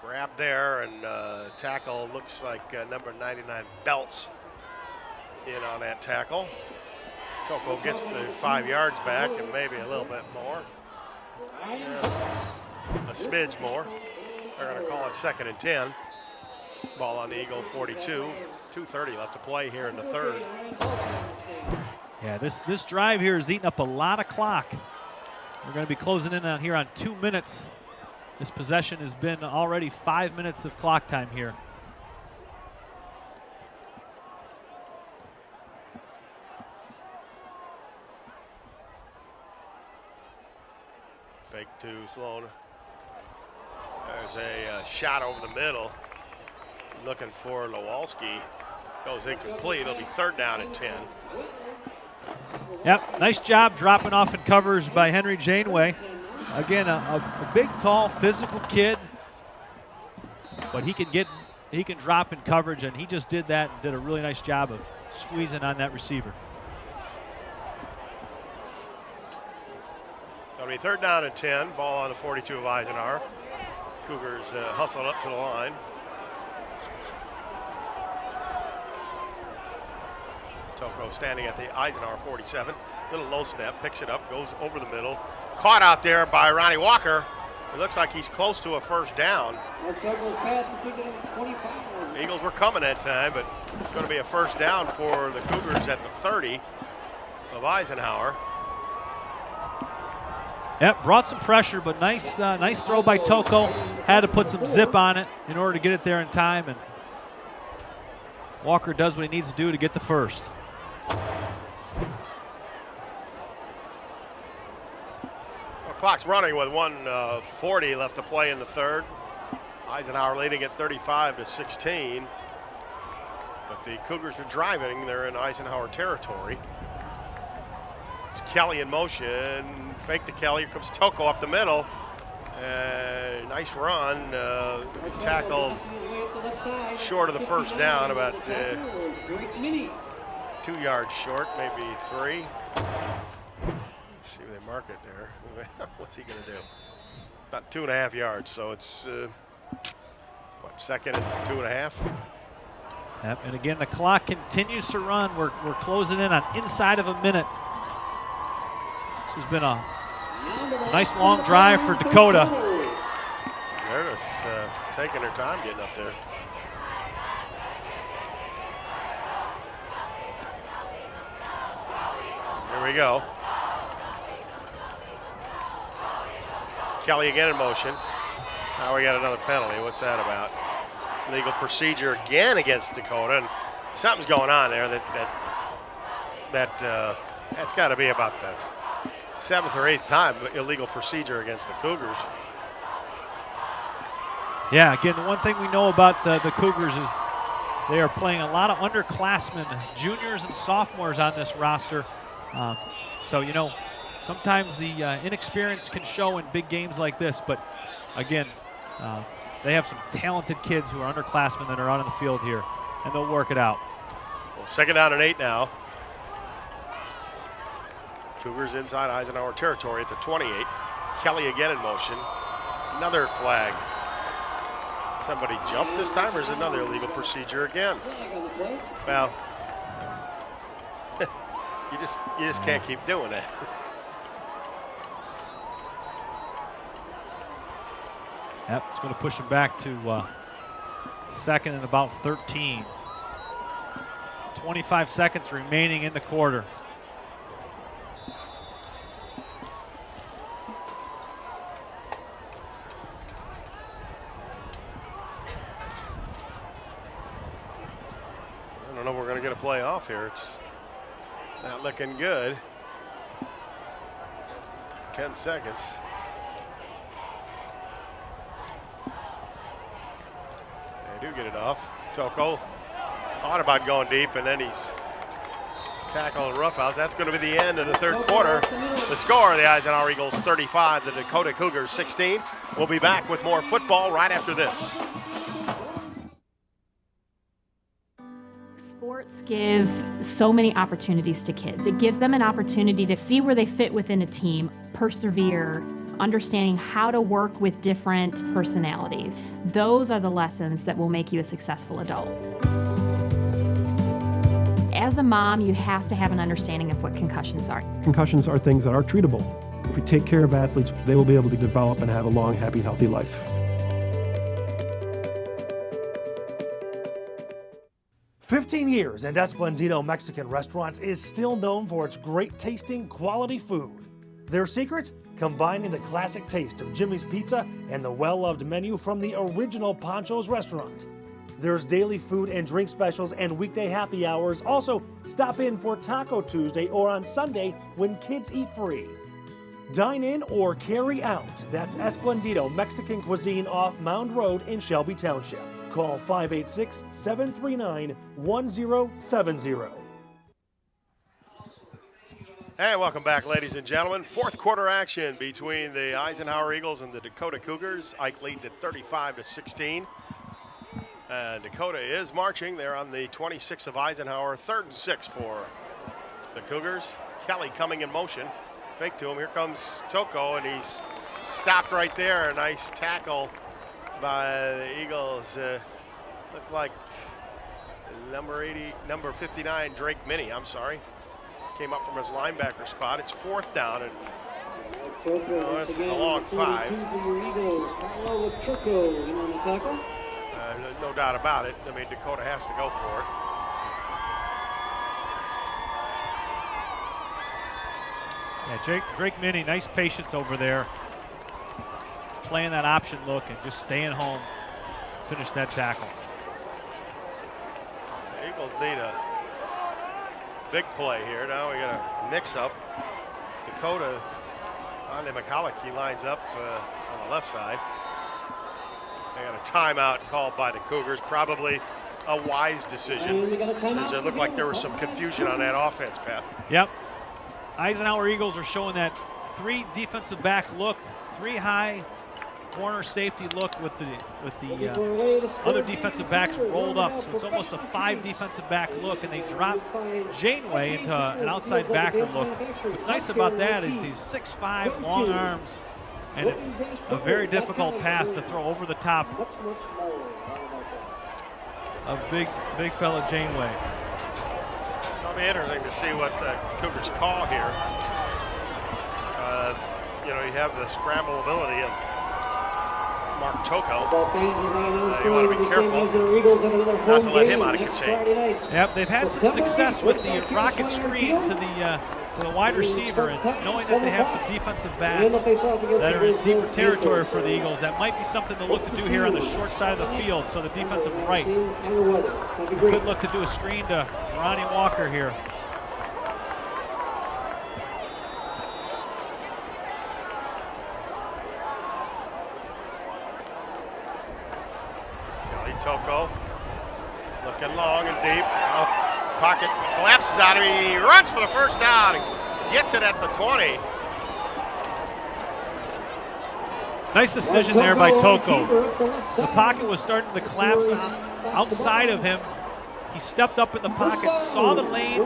Grab there, and tackle looks like number 99 Belts in on that tackle. Toko gets the 5 yards back and maybe a little bit more. A smidge more. They're going to call it 2nd and 10. Ball on the Eagle 42. 2:30 left to play here in the 3rd. Yeah, this drive here is eating up a lot of clock. We're going to be closing in on here on 2 minutes. This possession has been already 5 minutes of clock time here. Fake to Sloan. There's a shot over the middle. Looking for Lowalski. Goes incomplete. It'll be 3rd down and 10. Yep, nice job dropping off in covers by Henry Janeway. Again, a big, tall, physical kid, but he can drop in coverage, and he just did that and did a really nice job of squeezing on that receiver. It'll be 3rd down and 10. Ball on the 42 of Eisenhower. Cougars hustled up to the line. Toko standing at the Eisenhower 47. Little low step, picks it up, goes over the middle. Caught out there by Ronnie Walker. It looks like he's close to a 1st down. Eagles were coming that time, but it's going to be a 1st down for the Cougars at the 30 of Eisenhower. Yep, brought some pressure, but nice throw by Toko. Had to put some zip on it in order to get it there in time, and Walker does what he needs to do to get the 1st. Well, clock's running with 1:40 left to play in the 3rd. Eisenhower leading at 35-16. But the Cougars are driving. They're in Eisenhower territory. It's Kelly in motion. Fake to Kelly. Here comes Toko up the middle. Nice run. Tackled short of the 1st down, about 2 yards short, maybe 3. Let's see where they mark it there. What's he going to do? About 2.5 yards. So it's, 2nd and 2.5? Yep, and again, the clock continues to run. We're closing in on inside of a minute. This has been a nice long drive for Dakota. They're just taking their time getting up there. Here we go. Kelly again in motion. Now we got another penalty. What's that about? Legal procedure again against Dakota, and something's going on there. That's got to be about the 7th or 8th time illegal procedure against the Cougars. Yeah, again, the one thing we know about the Cougars is they are playing a lot of underclassmen, juniors and sophomores on this roster. So, you know, sometimes the inexperience can show in big games like this, but again, they have some talented kids who are underclassmen that are out on the field here, and they'll work it out. Well, 2nd down and 8 now. Cougars inside Eisenhower territory at the 28. Kelly again in motion. Another flag. Somebody jumped this time, or is it another illegal procedure again? Well, you just can't keep doing that. Yep, it's going to push him back to 2nd and about 13. 25 seconds remaining in the quarter. I don't know if we're going to get a play off here. It's not looking good. 10 seconds. They do get it off. Toko thought about going deep, and then he's tackled and roughhouse. That's going to be the end of the 3rd quarter. The score, the Eisenhower Eagles 35, the Dakota Cougars 16. We'll be back with more football right after this. Sports give so many opportunities to kids. It gives them an opportunity to see where they fit within a team, persevere, understanding how to work with different personalities. Those are the lessons that will make you a successful adult. As a mom, you have to have an understanding of what concussions are. Concussions are things that are treatable. If we take care of athletes, they will be able to develop and have a long, happy, healthy life. 15 years, and Esplendito Mexican Restaurants is still known for its great tasting, quality food. Their secret? Combining the classic taste of Jimmy's Pizza and the well-loved menu from the original Pancho's restaurant. There's daily food and drink specials and weekday happy hours. Also, stop in for Taco Tuesday or on Sunday when kids eat free. Dine in or carry out. That's Esplendido Mexican Cuisine off Mound Road in Shelby Township. Call 586-739-1070. And welcome back, ladies and gentlemen. Fourth quarter action between the Eisenhower Eagles and the Dakota Cougars. Ike leads at 35-16. Dakota is marching. They're on the 26 of Eisenhower. 3rd and 6 for the Cougars. Kelly coming in motion. Fake to him. Here comes Toko, and he's stopped right there. A nice tackle by the Eagles. Looked like number 59, Drake Minnie, I'm sorry. Came up from his linebacker spot. It's 4th down, and this is a long 5. No doubt about it. I mean, Dakota has to go for it. Yeah, Drake Minnie, nice patience over there. Playing that option look and just staying home. Finish that tackle. The Eagles need a big play here. Now we got a mix-up. Dakota, Ande McCulloch, he lines up on the left side. They got a timeout called by the Cougars. Probably a wise decision. As it looked like there was some confusion on that offense, Pat. Yep. Eisenhower Eagles are showing that 3 defensive back look, 3 high corner safety look with the other defensive backs rolled up. So it's almost a 5 defensive back look, and they drop Janeway into an outside backer look. What's nice about that is he's 6'5", long arms, and it's a very difficult pass to throw over the top of big fella Janeway. It'll be interesting to see what the Cougars call here. You have the scramble ability of Mark Toko. You want to be careful not to let him out of contain. Yep, they've had some success with the rocket screen to the wide receiver, and knowing that they have some defensive backs that are in deeper territory for the Eagles, that might be something to look to do here on the short side of the field. So the defensive right could look to do a screen to Ronnie Walker here. Toko looking long and deep. Pocket collapses out of him. He runs for the first down and gets it at the 20. Nice decision there by Toko. The pocket was starting to collapse outside of him. He stepped up in the pocket, saw the lane,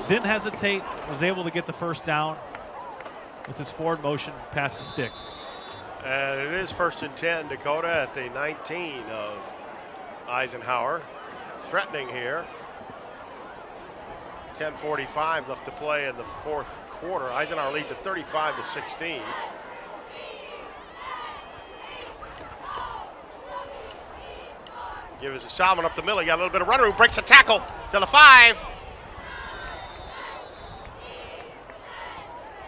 didn't hesitate, was able to get the first down with his forward motion past the sticks. And it is 1st and 10, Dakota at the 19 of Eisenhower. Threatening here. 10:45 left to play in the 4th quarter. Eisenhower leads at 35-16. Give us a Salmon up the middle. He got a little bit of run room. Breaks a tackle to the 5.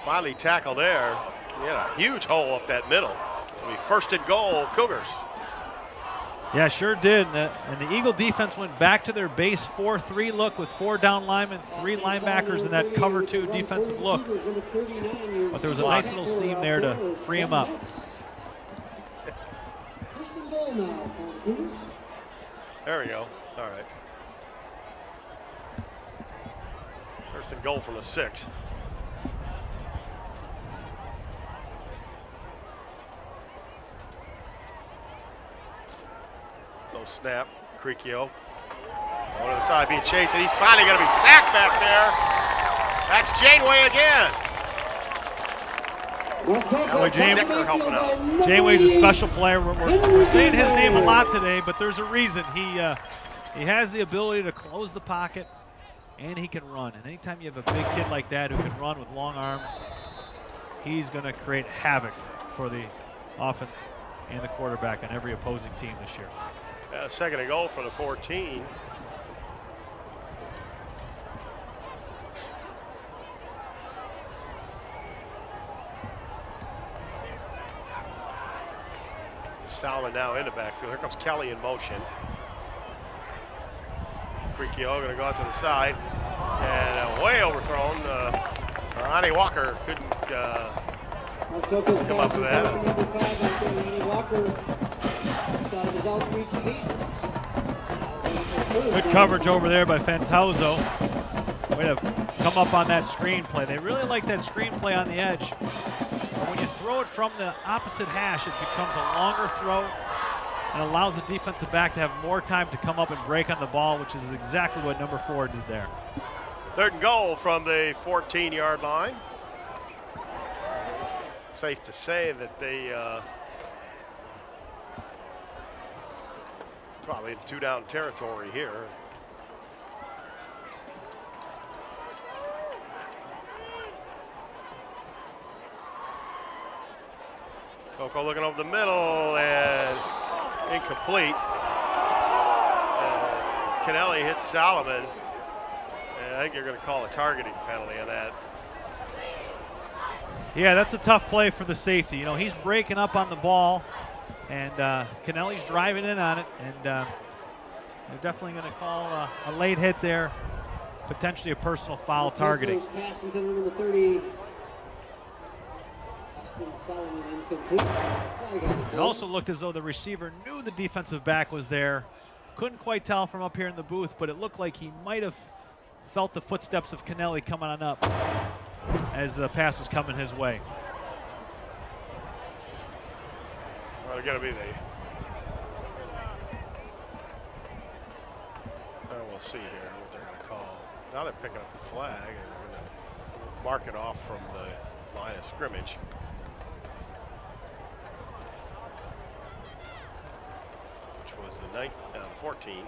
Finally tackled there. He had a huge hole up that middle. It'll be 1st and goal, Cougars. Yeah, sure did. And the Eagle defense went back to their base 4-3 look with 4 down linemen, 3 linebackers in that cover 2 defensive look. But there was a nice little seam there to free him up. There we go. All right. 1st and goal from the 6. No snap. Cricchio. On the side being chased, and he's finally going to be sacked back there. That's Janeway again. Janeway's a special player. We're saying his name a lot today, but there's a reason. He has the ability to close the pocket, and he can run. And anytime you have a big kid like that who can run with long arms, he's going to create havoc for the offense and the quarterback on every opposing team this year. 2nd and goal for the 14. Salmon now in the backfield. Here comes Kelly in motion. Creekio going to go out to the side. And way overthrown. Ronnie Walker couldn't come up with that. Good coverage over there by Fantozzo. Way to come up on that screen play. They really like that screen play on the edge. But when you throw it from the opposite hash, it becomes a longer throw and allows the defensive back to have more time to come up and break on the ball, which is exactly what number 4 did there. 3rd and goal from the 14-yard line. Safe to say that they probably in 2-down territory here. Coco looking over the middle and incomplete. Kennelly hits Solomon. And I think you're going to call a targeting penalty on that. Yeah, that's a tough play for the safety. You know, he's breaking up on the ball, and Kennelly's driving in on it, and they're definitely going to call a late hit there, potentially a personal foul targeting. It also looked as though the receiver knew the defensive back was there. Couldn't quite tell from up here in the booth, but it looked like he might have felt the footsteps of Kennelly coming on up as the pass was coming his way. Well, they're going to be we'll see here what they're going to call. Now they're picking up the flag and they're going to mark it off from the line of scrimmage. Which was the 14.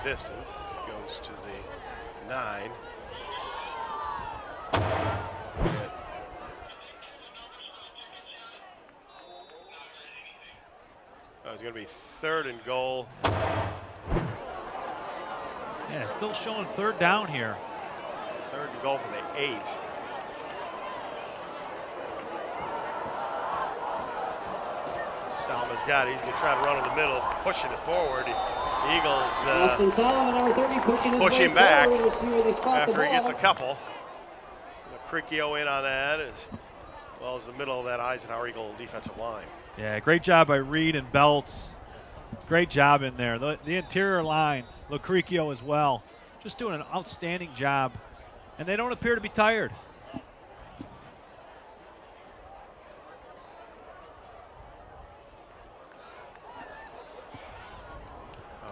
Distance goes to the 9. It's going to be 3rd and goal. Yeah, still showing 3rd down here. 3rd and goal from the 8. Salomon's got it. He's going to try to run in the middle, pushing it forward. Eagles push him back after he gets a couple. Creekio in on that, as well as the middle of that Eisenhower Eagle defensive line. Yeah, great job by Reed and Belts. Great job in there. The interior line, Lucrecio as well, just doing an outstanding job. And they don't appear to be tired.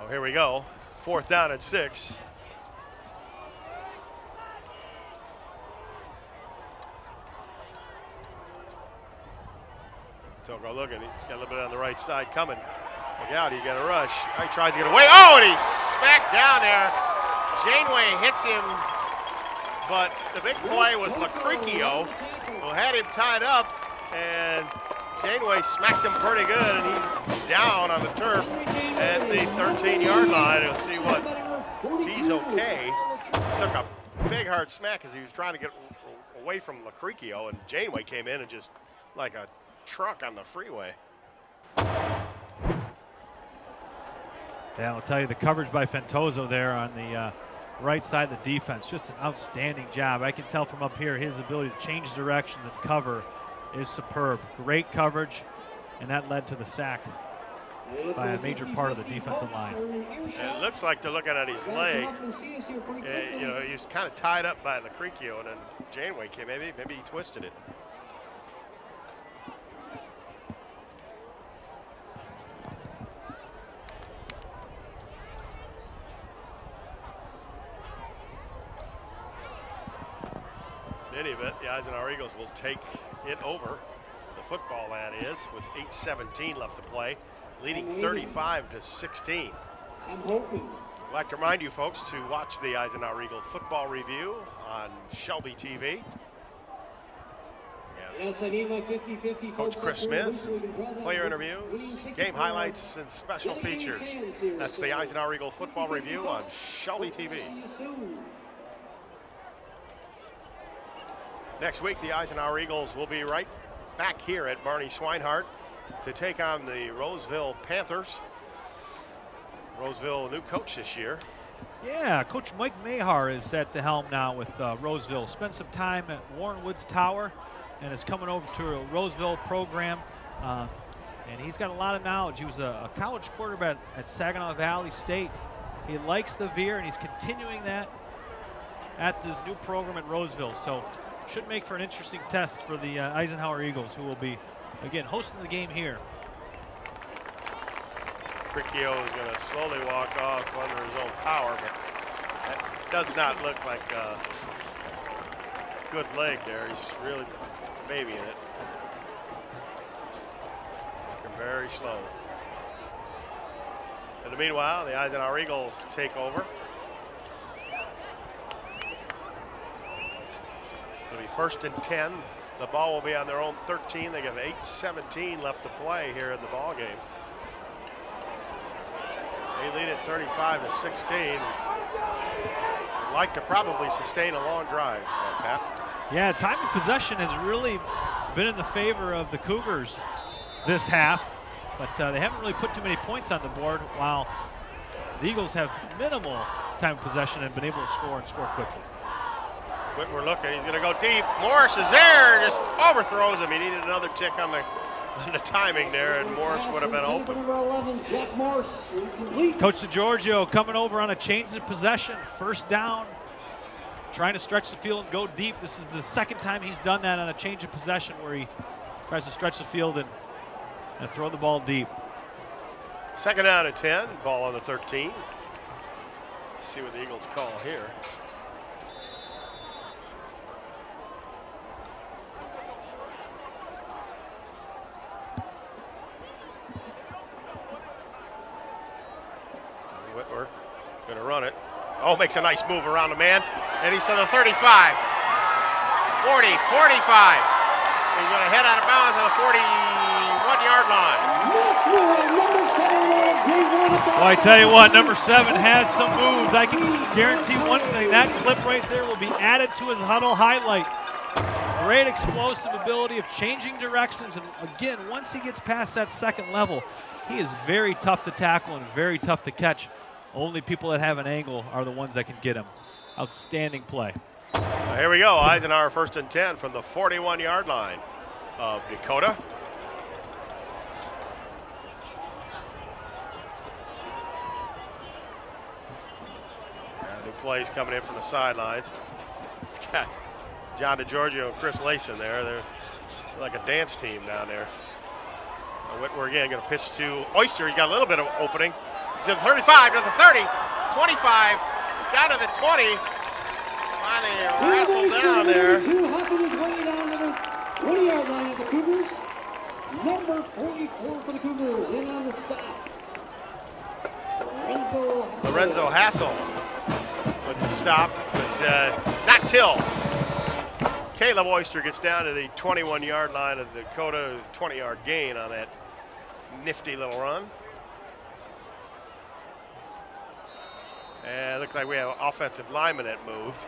Here we go. 4th down and 6. Togo looking. He's got a little bit on the right side coming. Look out, he got a rush. He tries to get away. Oh, and he's smacked down there. Janeway hits him, but the big play was Lucrecio, who had him tied up, and Janeway smacked him pretty good, and he's down on the turf at the 13-yard line. We'll see what he's okay. Took a big hard smack as he was trying to get away from Lucrecio, and Janeway came in and just like a truck on the freeway. Yeah, I'll tell you, the coverage by Fantozzo there on the right side of the defense, just an outstanding job. I can tell from up here his ability to change direction and cover is superb. Great coverage, and that led to the sack by a major part of the defensive line. And it looks like they're looking at his leg. You know, he was kind of tied up by Lucrecio, and then Janeway came. Maybe he twisted it. In any event, the Eisenhower Eagles will take it over. The football, that is, with 8:17 left to play, leading 35-16. I'd like to remind you folks to watch the Eisenhower Eagle football review on ShelbyTV. We have Yes, I need my 50-50. Coach Chris Smith, player interviews, game highlights, and special features. That's the Eisenhower Eagle Football Review on Shelby TV. Next week, the Eisenhower Eagles will be right back here at Barney Swinehart to take on the Roseville Panthers. Roseville, new coach this year. Yeah, Coach Mike Mahar is at the helm now with Roseville. Spent some time at Warren Woods Tower and is coming over to a Roseville program. And he's got a lot of knowledge. He was a college quarterback at Saginaw Valley State. He likes the veer, and he's continuing that at this new program at Roseville. So should make for an interesting test for the Eisenhower Eagles, who will be, again, hosting the game here. Riccio is going to slowly walk off under his own power, but that does not look like a good leg there. He's really babying it. Looking very slow. In the meanwhile, the Eisenhower Eagles take over. It'll be 1st and 10. The ball will be on their own 13. They got 8:17 left to play here in the ball game. They lead at 35-16. Would like to probably sustain a long drive, Pat. Yeah, time of possession has really been in the favor of the Cougars this half, but they haven't really put too many points on the board, while the Eagles have minimal time of possession and been able to score and score quickly. Whitwer looking, he's going to go deep. Morris is there, just overthrows him. He needed another tick on the timing there, and Morris would have been open. Coach DeGiorgio coming over on a change of possession, 1st down, trying to stretch the field and go deep. This is the 2nd time he's done that on a change of possession, where he tries to stretch the field and throw the ball deep. 2nd down and 10, ball on the 13. Let's see what the Eagles call here. Whitwer gonna run it. Oh, makes a nice move around the man, and he's to the 35, 40, 45. He's gonna head out of bounds on the 41-yard line. Well, I tell you what, number 7 has some moves. I can guarantee one thing, that clip right there will be added to his huddle highlight. Great explosive ability of changing directions, and again, once he gets past that 2nd level, he is very tough to tackle and very tough to catch. Only people that have an angle are the ones that can get him. Outstanding play. Here we go, Eisenhower 1st and 10 from the 41-yard line of Dakota. New plays coming in from the sidelines. Got John DeGiorgio and Chris Layson there. They're like a dance team down there. Whitwer again going to pitch to Oyster. He's got a little bit of opening. He's to the 35, to the 30, 25, down to the 20. Finally wrestled down there. The Cougars. Number 44 for the Cougars, in on the stop. Lorenzo Hassel with the stop, but not till Caleb Oyster gets down to the 21-yard line of Dakota, 20-yard gain on that nifty little run. And it looks like we have an offensive lineman that moved.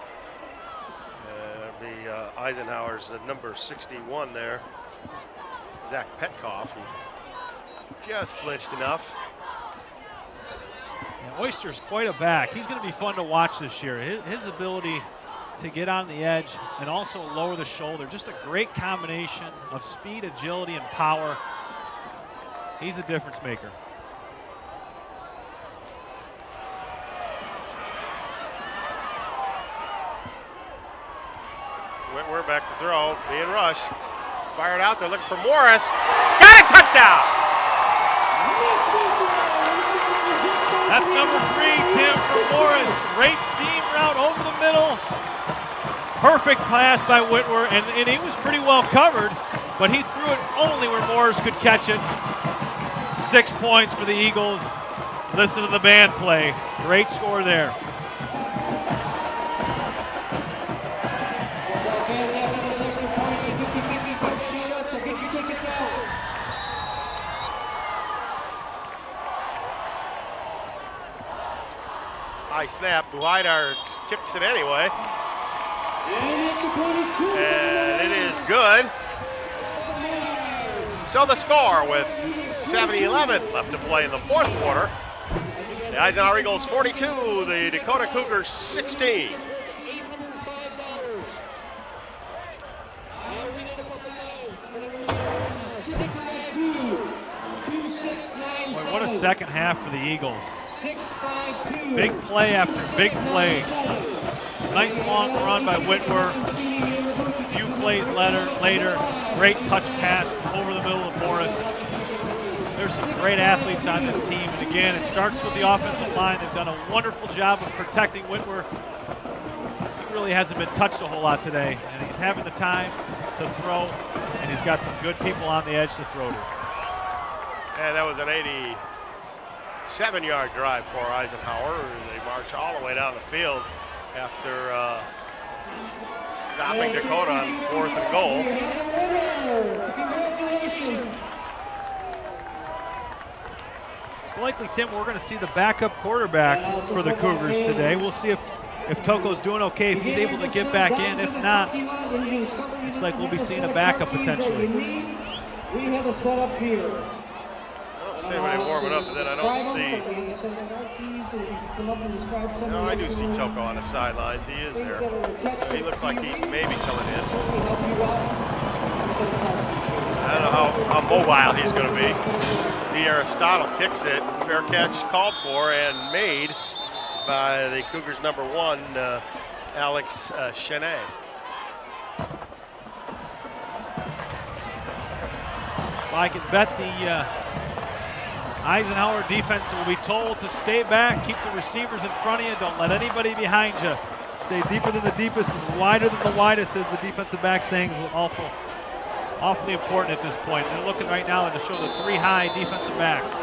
It'll be Eisenhower's number 61 there, Zach Petkoff. He just flinched enough. Yeah, Oyster's quite a back. He's going to be fun to watch this year. His ability to get on the edge and also lower the shoulder, just a great combination of speed, agility, and power. He's a difference maker. Whitwer back to throw, being rushed. Fired out there, looking for Morris. Got it, touchdown! That's number 3, Tim, for Morris. Great seam route over the middle. Perfect pass by Whitwer, and he was pretty well covered, but he threw it only where Morris could catch it. 6 points for the Eagles. Listen to the band play. Great score there. High snap. Buhaidar kicks it anyway. And it is good. So the score with 7:11 left to play in the fourth quarter. The Eisenhower Eagles 42, the Dakota Cougars 16. Boy, what a second half for the Eagles. Big play after big play. Nice long run by Whitwer. A few plays later, great touch pass over the middle of Morris. There's some great athletes on this team. And again, it starts with the offensive line. They've done a wonderful job of protecting Whitwer. He really hasn't been touched a whole lot today. And he's having the time to throw. And he's got some good people on the edge to throw to. And that was an 87-yard drive for Eisenhower. They march all the way down the field after stopping Dakota on 4th and goal. It's likely, Tim, we're going to see the backup quarterback for the Cougars today. We'll see if Toko's doing okay, if he's able to get back in. If not, looks like we'll be seeing a backup potentially. We have a setup here. I don't see when they warm it up, but then I don't see. No, I do see Toko on the sidelines. He is there. He looks like he may be coming in. I don't know how mobile he's going to be. The Aristotle kicks it. Fair catch called for and made by the Cougars' number 1, Alex Chenet. Well, I can bet the Eisenhower defense will be told to stay back, keep the receivers in front of you, don't let anybody behind you. Stay deeper than the deepest and wider than the widest, as the defensive back saying. Awfully important at this point. They're looking right now to show the 3 high defensive backs.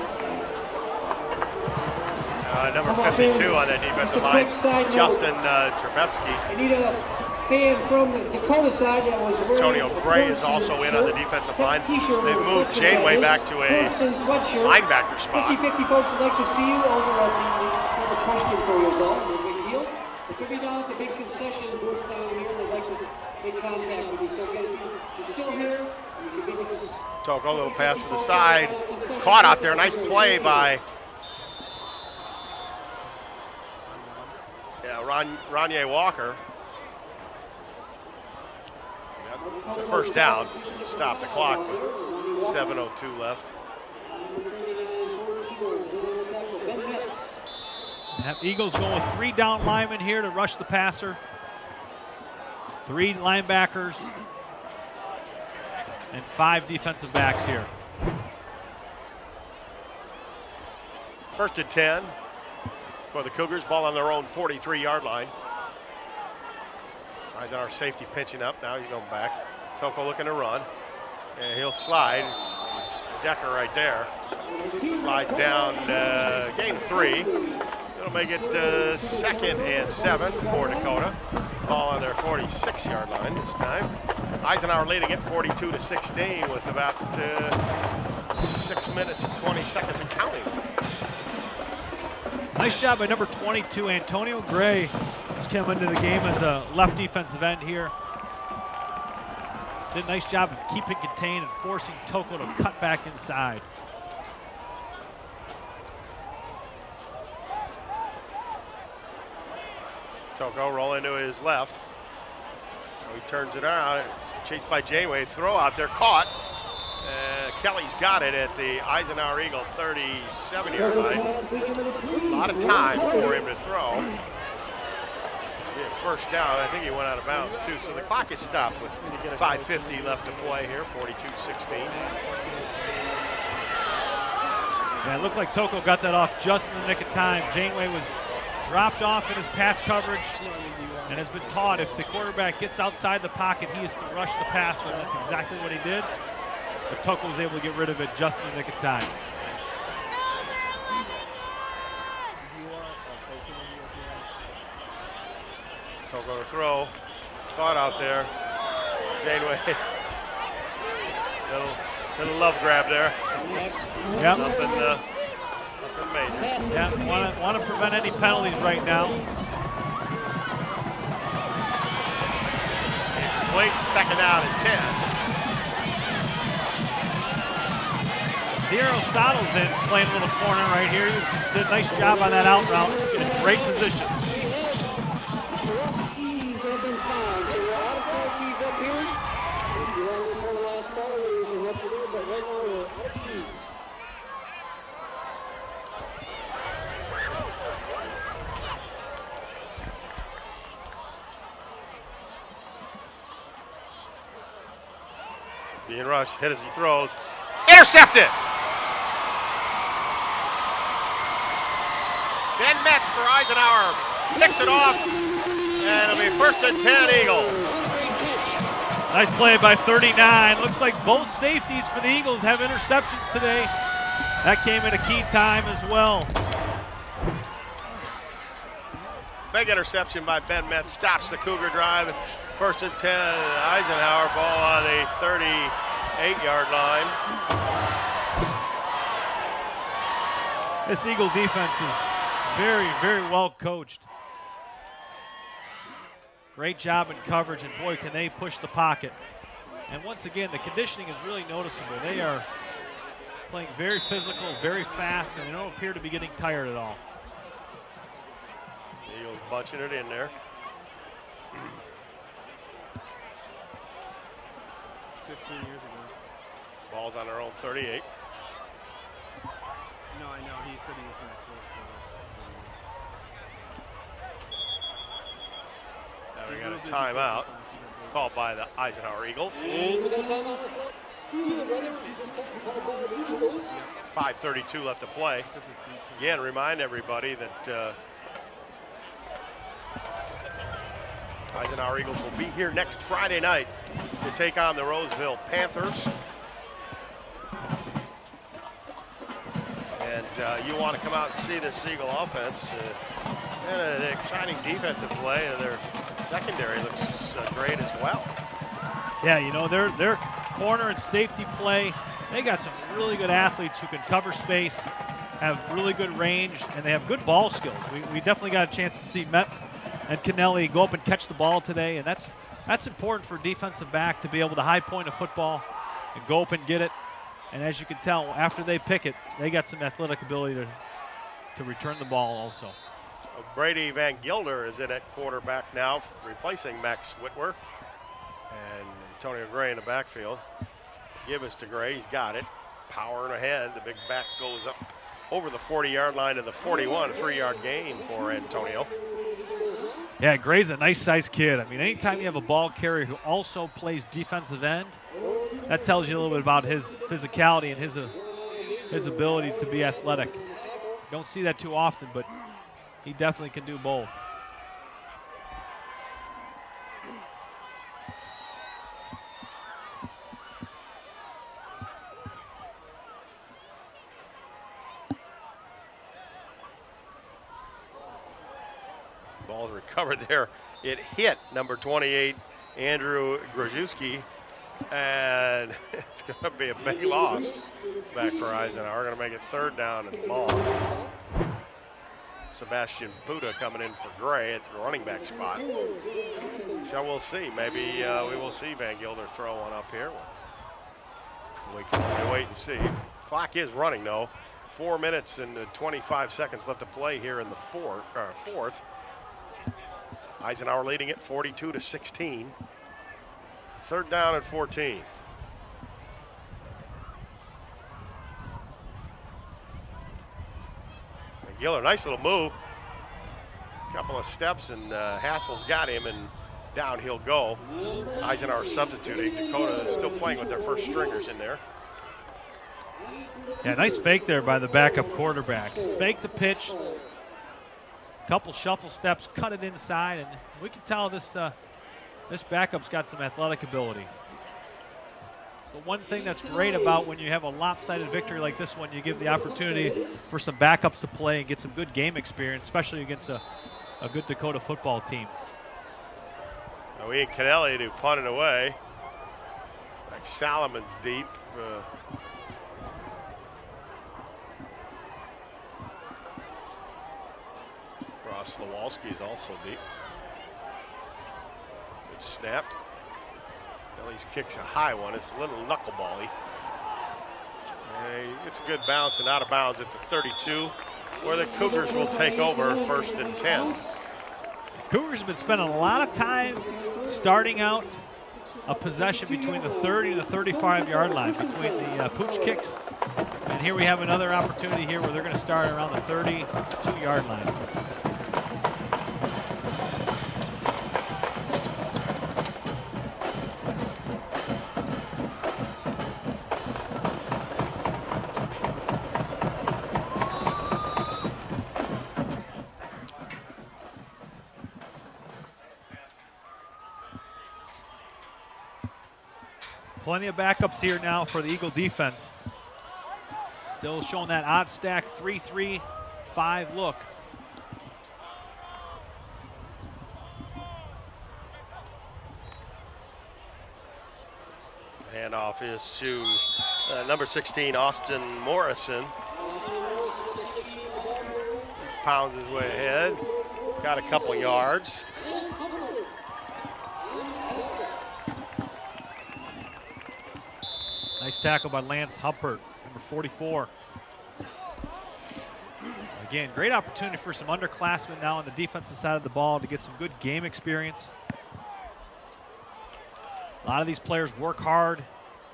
Number 52 on that defensive line, Justin Trebevsky. I need a fan from the Dakota side that was wearing Antonio Gray is also in on the defensive line. They've moved Janeway back to a linebacker spot. 50-50 folks would like to see you over at the question for you, though. No big deal. It could be down at the big concession booth down here. They'd like to make contact with you. So again, if you're still here, you can be with us. Toko, a little pass to the side. Caught out there. Nice play by Ronye Walker. It's a first down. Stop the clock with 7:02 left. Eagles going with 3 down linemen here to rush the passer. 3 linebackers and 5 defensive backs here. First and 10 for the Cougars. Ball on their own 43-yard line. Eisenhower safety pinching up. Now he's going back. Toko looking to run. And he'll slide. Decker right there. Slides down, gain 3. It'll make it 2nd and 7 for Dakota. Ball on their 46-yard line this time. Eisenhower leading it 42-16 with about 6 minutes and 20 seconds and counting. Nice job by number 22, Antonio Gray, who's come into the game as a left defensive end here. Did a nice job of keeping contained and forcing Toko to cut back inside. Toko rolling to his left. So he turns it around. Chased by Janeway. Throw out there. Caught. Kelly's got it at the Eisenhower Eagle 37-yard line. A lot of time for him to throw. Be a first down. I think he went out of bounds too. So the clock is stopped with 5:50 left to play here. 42-16. Yeah, it looked like Toko got that off just in the nick of time. Janeway was dropped off in his pass coverage and has been taught if the quarterback gets outside the pocket, he is to rush the passer, and that's exactly what he did. But Toko was able to get rid of it just in the nick of time. Toko to throw. Caught out there. Janeway. Little love grab there. Yep. Nothing majors. Yeah, want to prevent any penalties right now. Late second down and 10. Nero Saddle's in, playing a little corner right here. He did a nice job on that out route. In a great position. Keys have been found. So we're out of 4 keys up here. If you want to look for the last ball, we can help you there, but right now we're out of keys. Being rushed, hit as he throws. Intercepted! Ben Metz for Eisenhower picks it off, and it'll be 1st and 10 Eagles. Nice play by 39. Looks like both safeties for the Eagles have interceptions today. That came at a key time as well. Big interception by Ben Metz stops the Cougar drive. 1st and 10, Eisenhower, ball on the 38-yard line. This Eagle defense is very, very well coached. Great job in coverage, and boy, can they push the pocket. And once again, the conditioning is really noticeable. They are playing very physical, very fast, and they don't appear to be getting tired at all. The Eagles bunching it in there. 15 years ago. Ball's on their own 38. No, I know. He said he was going to close. Now we got a timeout called by the Eisenhower Eagles. And we got a timeout. 5:32 left to play. Again, remind everybody that Eisenhower Eagles will be here next Friday night to take on the Roseville Panthers. And you want to come out and see this Eagle offense. And an exciting defensive play. Their secondary looks great as well. Yeah, you know, their corner and safety play, they got some really good athletes who can cover space, have really good range, and they have good ball skills. We definitely got a chance to see Metz and Kennelly go up and catch the ball today, and that's important for a defensive back to be able to high point a football and go up and get it. And as you can tell, after they pick it, they got some athletic ability to return the ball also. Brady Van Gilder is in at quarterback now, replacing Max Whitwer. And Antonio Gray in the backfield. Gibbons to Gray, he's got it. Powering ahead, the big back goes up over the 40-yard line to the 41, 3-yard gain for Antonio. Yeah, Gray's a nice-sized kid. I mean, anytime you have a ball carrier who also plays defensive end, that tells you a little bit about his physicality and his ability to be athletic. Don't see that too often, but he definitely can do both. Ball's recovered there. It hit number 28, Andrew Grajewski, and it's going to be a big loss back for Eisenhower. We're going to make it 3rd down and long. Sebastian Buda coming in for Gray at the running back spot. So we'll see. Maybe we will see Van Gilder throw one up here. We can only wait and see. Clock is running, though. 4 minutes and 25 seconds left to play here in the fourth. Eisenhower leading it 42-16. 3rd down and 14. Giller, nice little move. Couple of steps, and Hassel's got him, and down he'll go. Eisenhower substituting. Dakota is still playing with their first stringers in there. Yeah, nice fake there by the backup quarterback. Fake the pitch, couple shuffle steps, cut it inside, and we can tell this backup's got some athletic ability. It's the one thing that's great about when you have a lopsided victory like this one, you give the opportunity for some backups to play and get some good game experience, especially against a good Dakota football team. Now we had Kennelly to punt it away. Like Solomon's deep. Slawalski is also deep. Good snap. Ellie's kicks a high one. It's a little knucklebally. It's a good bounce and out of bounds at the 32, where the Cougars will take over 1st and 10. Cougars have been spending a lot of time starting out a possession between the 30 and the 35-yard line, between the pooch kicks. And here we have another opportunity here where they're going to start around the 32-yard line. Plenty of backups here now for the Eagle defense. Still showing that odd stack 3-3-5 look. Handoff is to number 16, Austin Morrison. He pounds his way ahead. Got a couple yards. Nice tackle by Lance Huppert, number 44. Again, great opportunity for some underclassmen now on the defensive side of the ball to get some good game experience. A lot of these players work hard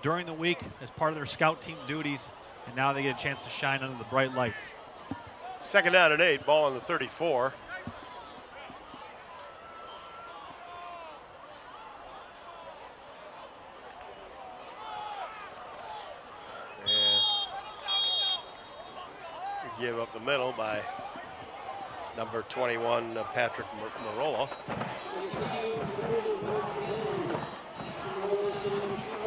during the week as part of their scout team duties, and now they get a chance to shine under the bright lights. 2nd down and 8, ball on the 34. Give up the middle by number 21, Patrick Marola.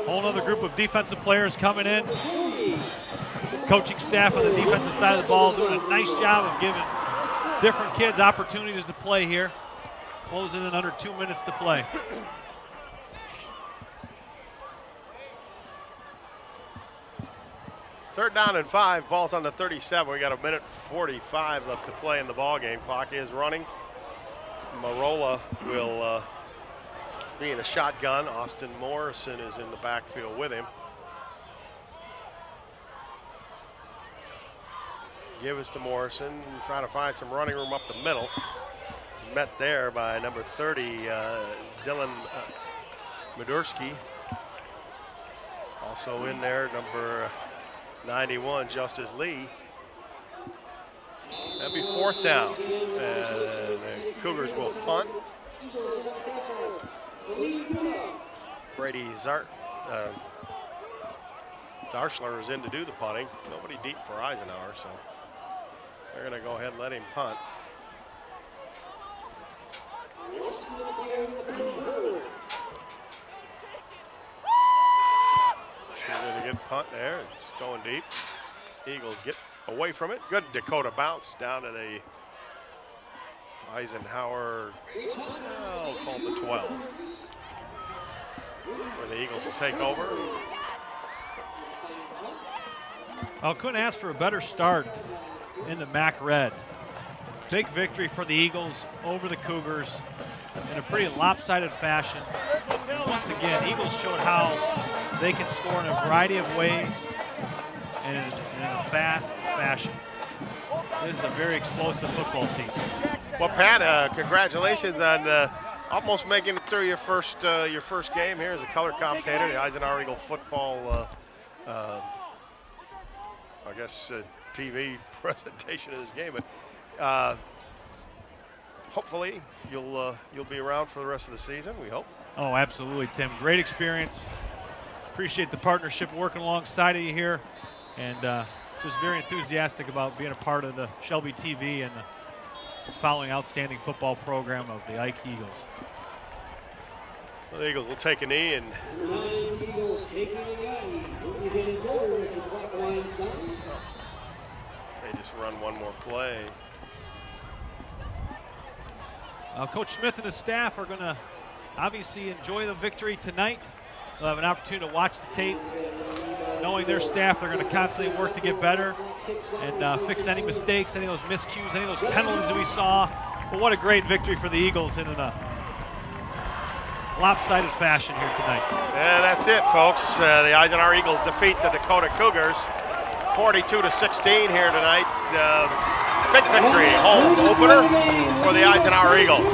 Whole other group of defensive players coming in. Coaching staff on the defensive side of the ball doing a nice job of giving different kids opportunities to play here. Closing in under 2 minutes to play. Third down and 5, ball's on the 37. We got a minute 45 left to play in the ball game. Clock is running. Marola will be in a shotgun. Austin Morrison is in the backfield with him. Give us to Morrison, trying to find some running room up the middle. He's met there by number 30, Dylan Medursky. Also in there, number 91, Justice Lee. That'll be 4th down. And the Cougars will punt. Brady Zarschler is in to do the punting. Nobody deep for Eisenhower, so they're going to go ahead and let him punt. A good punt there. It's going deep. Eagles get away from it. Good Dakota bounce down to the Eisenhower. I'll call it the 12. Where the Eagles will take over. I couldn't ask for a better start in the MAC Red. Big victory for the Eagles over the Cougars in a pretty lopsided fashion. Once again, Eagles showed how they can score in a variety of ways and in a fast fashion. This is a very explosive football team. Well, Pat, congratulations on almost making it through your first game here as a color commentator, the Eisenhower Eagle football, TV presentation of this game. But hopefully you'll be around for the rest of the season. We hope. Oh, absolutely, Tim. Great experience. Appreciate the partnership working alongside of you here, and was very enthusiastic about being a part of the ShelbyTV and the following outstanding football program of the Ike Eagles. Well, the Eagles will take a knee and they just run one more play. Coach Smith and his staff are going to obviously enjoy the victory tonight. They'll have an opportunity to watch the tape. Knowing their staff, they're going to constantly work to get better and fix any mistakes, any of those miscues, any of those penalties that we saw Well, what a great victory for the Eagles in a lopsided fashion here tonight. And that's it, folks. The Eisenhower Eagles defeat the Dakota Cougars 42-16 here tonight. Big victory, home opener for the Eisenhower Eagles.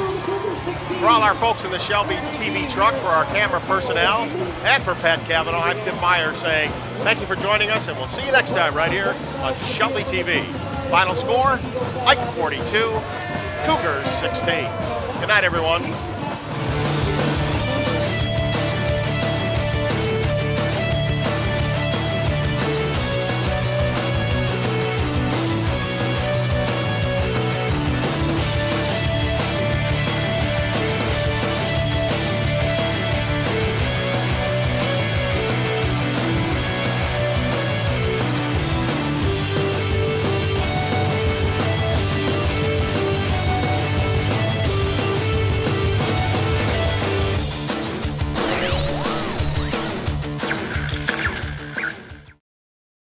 For all our folks in the Shelby TV truck, for our camera personnel, and for Pat Cavanaugh, I'm Tim Meyer saying thank you for joining us, and we'll see you next time right here on Shelby TV. Final score, Ike 42, Cougars 16. Good night, everyone.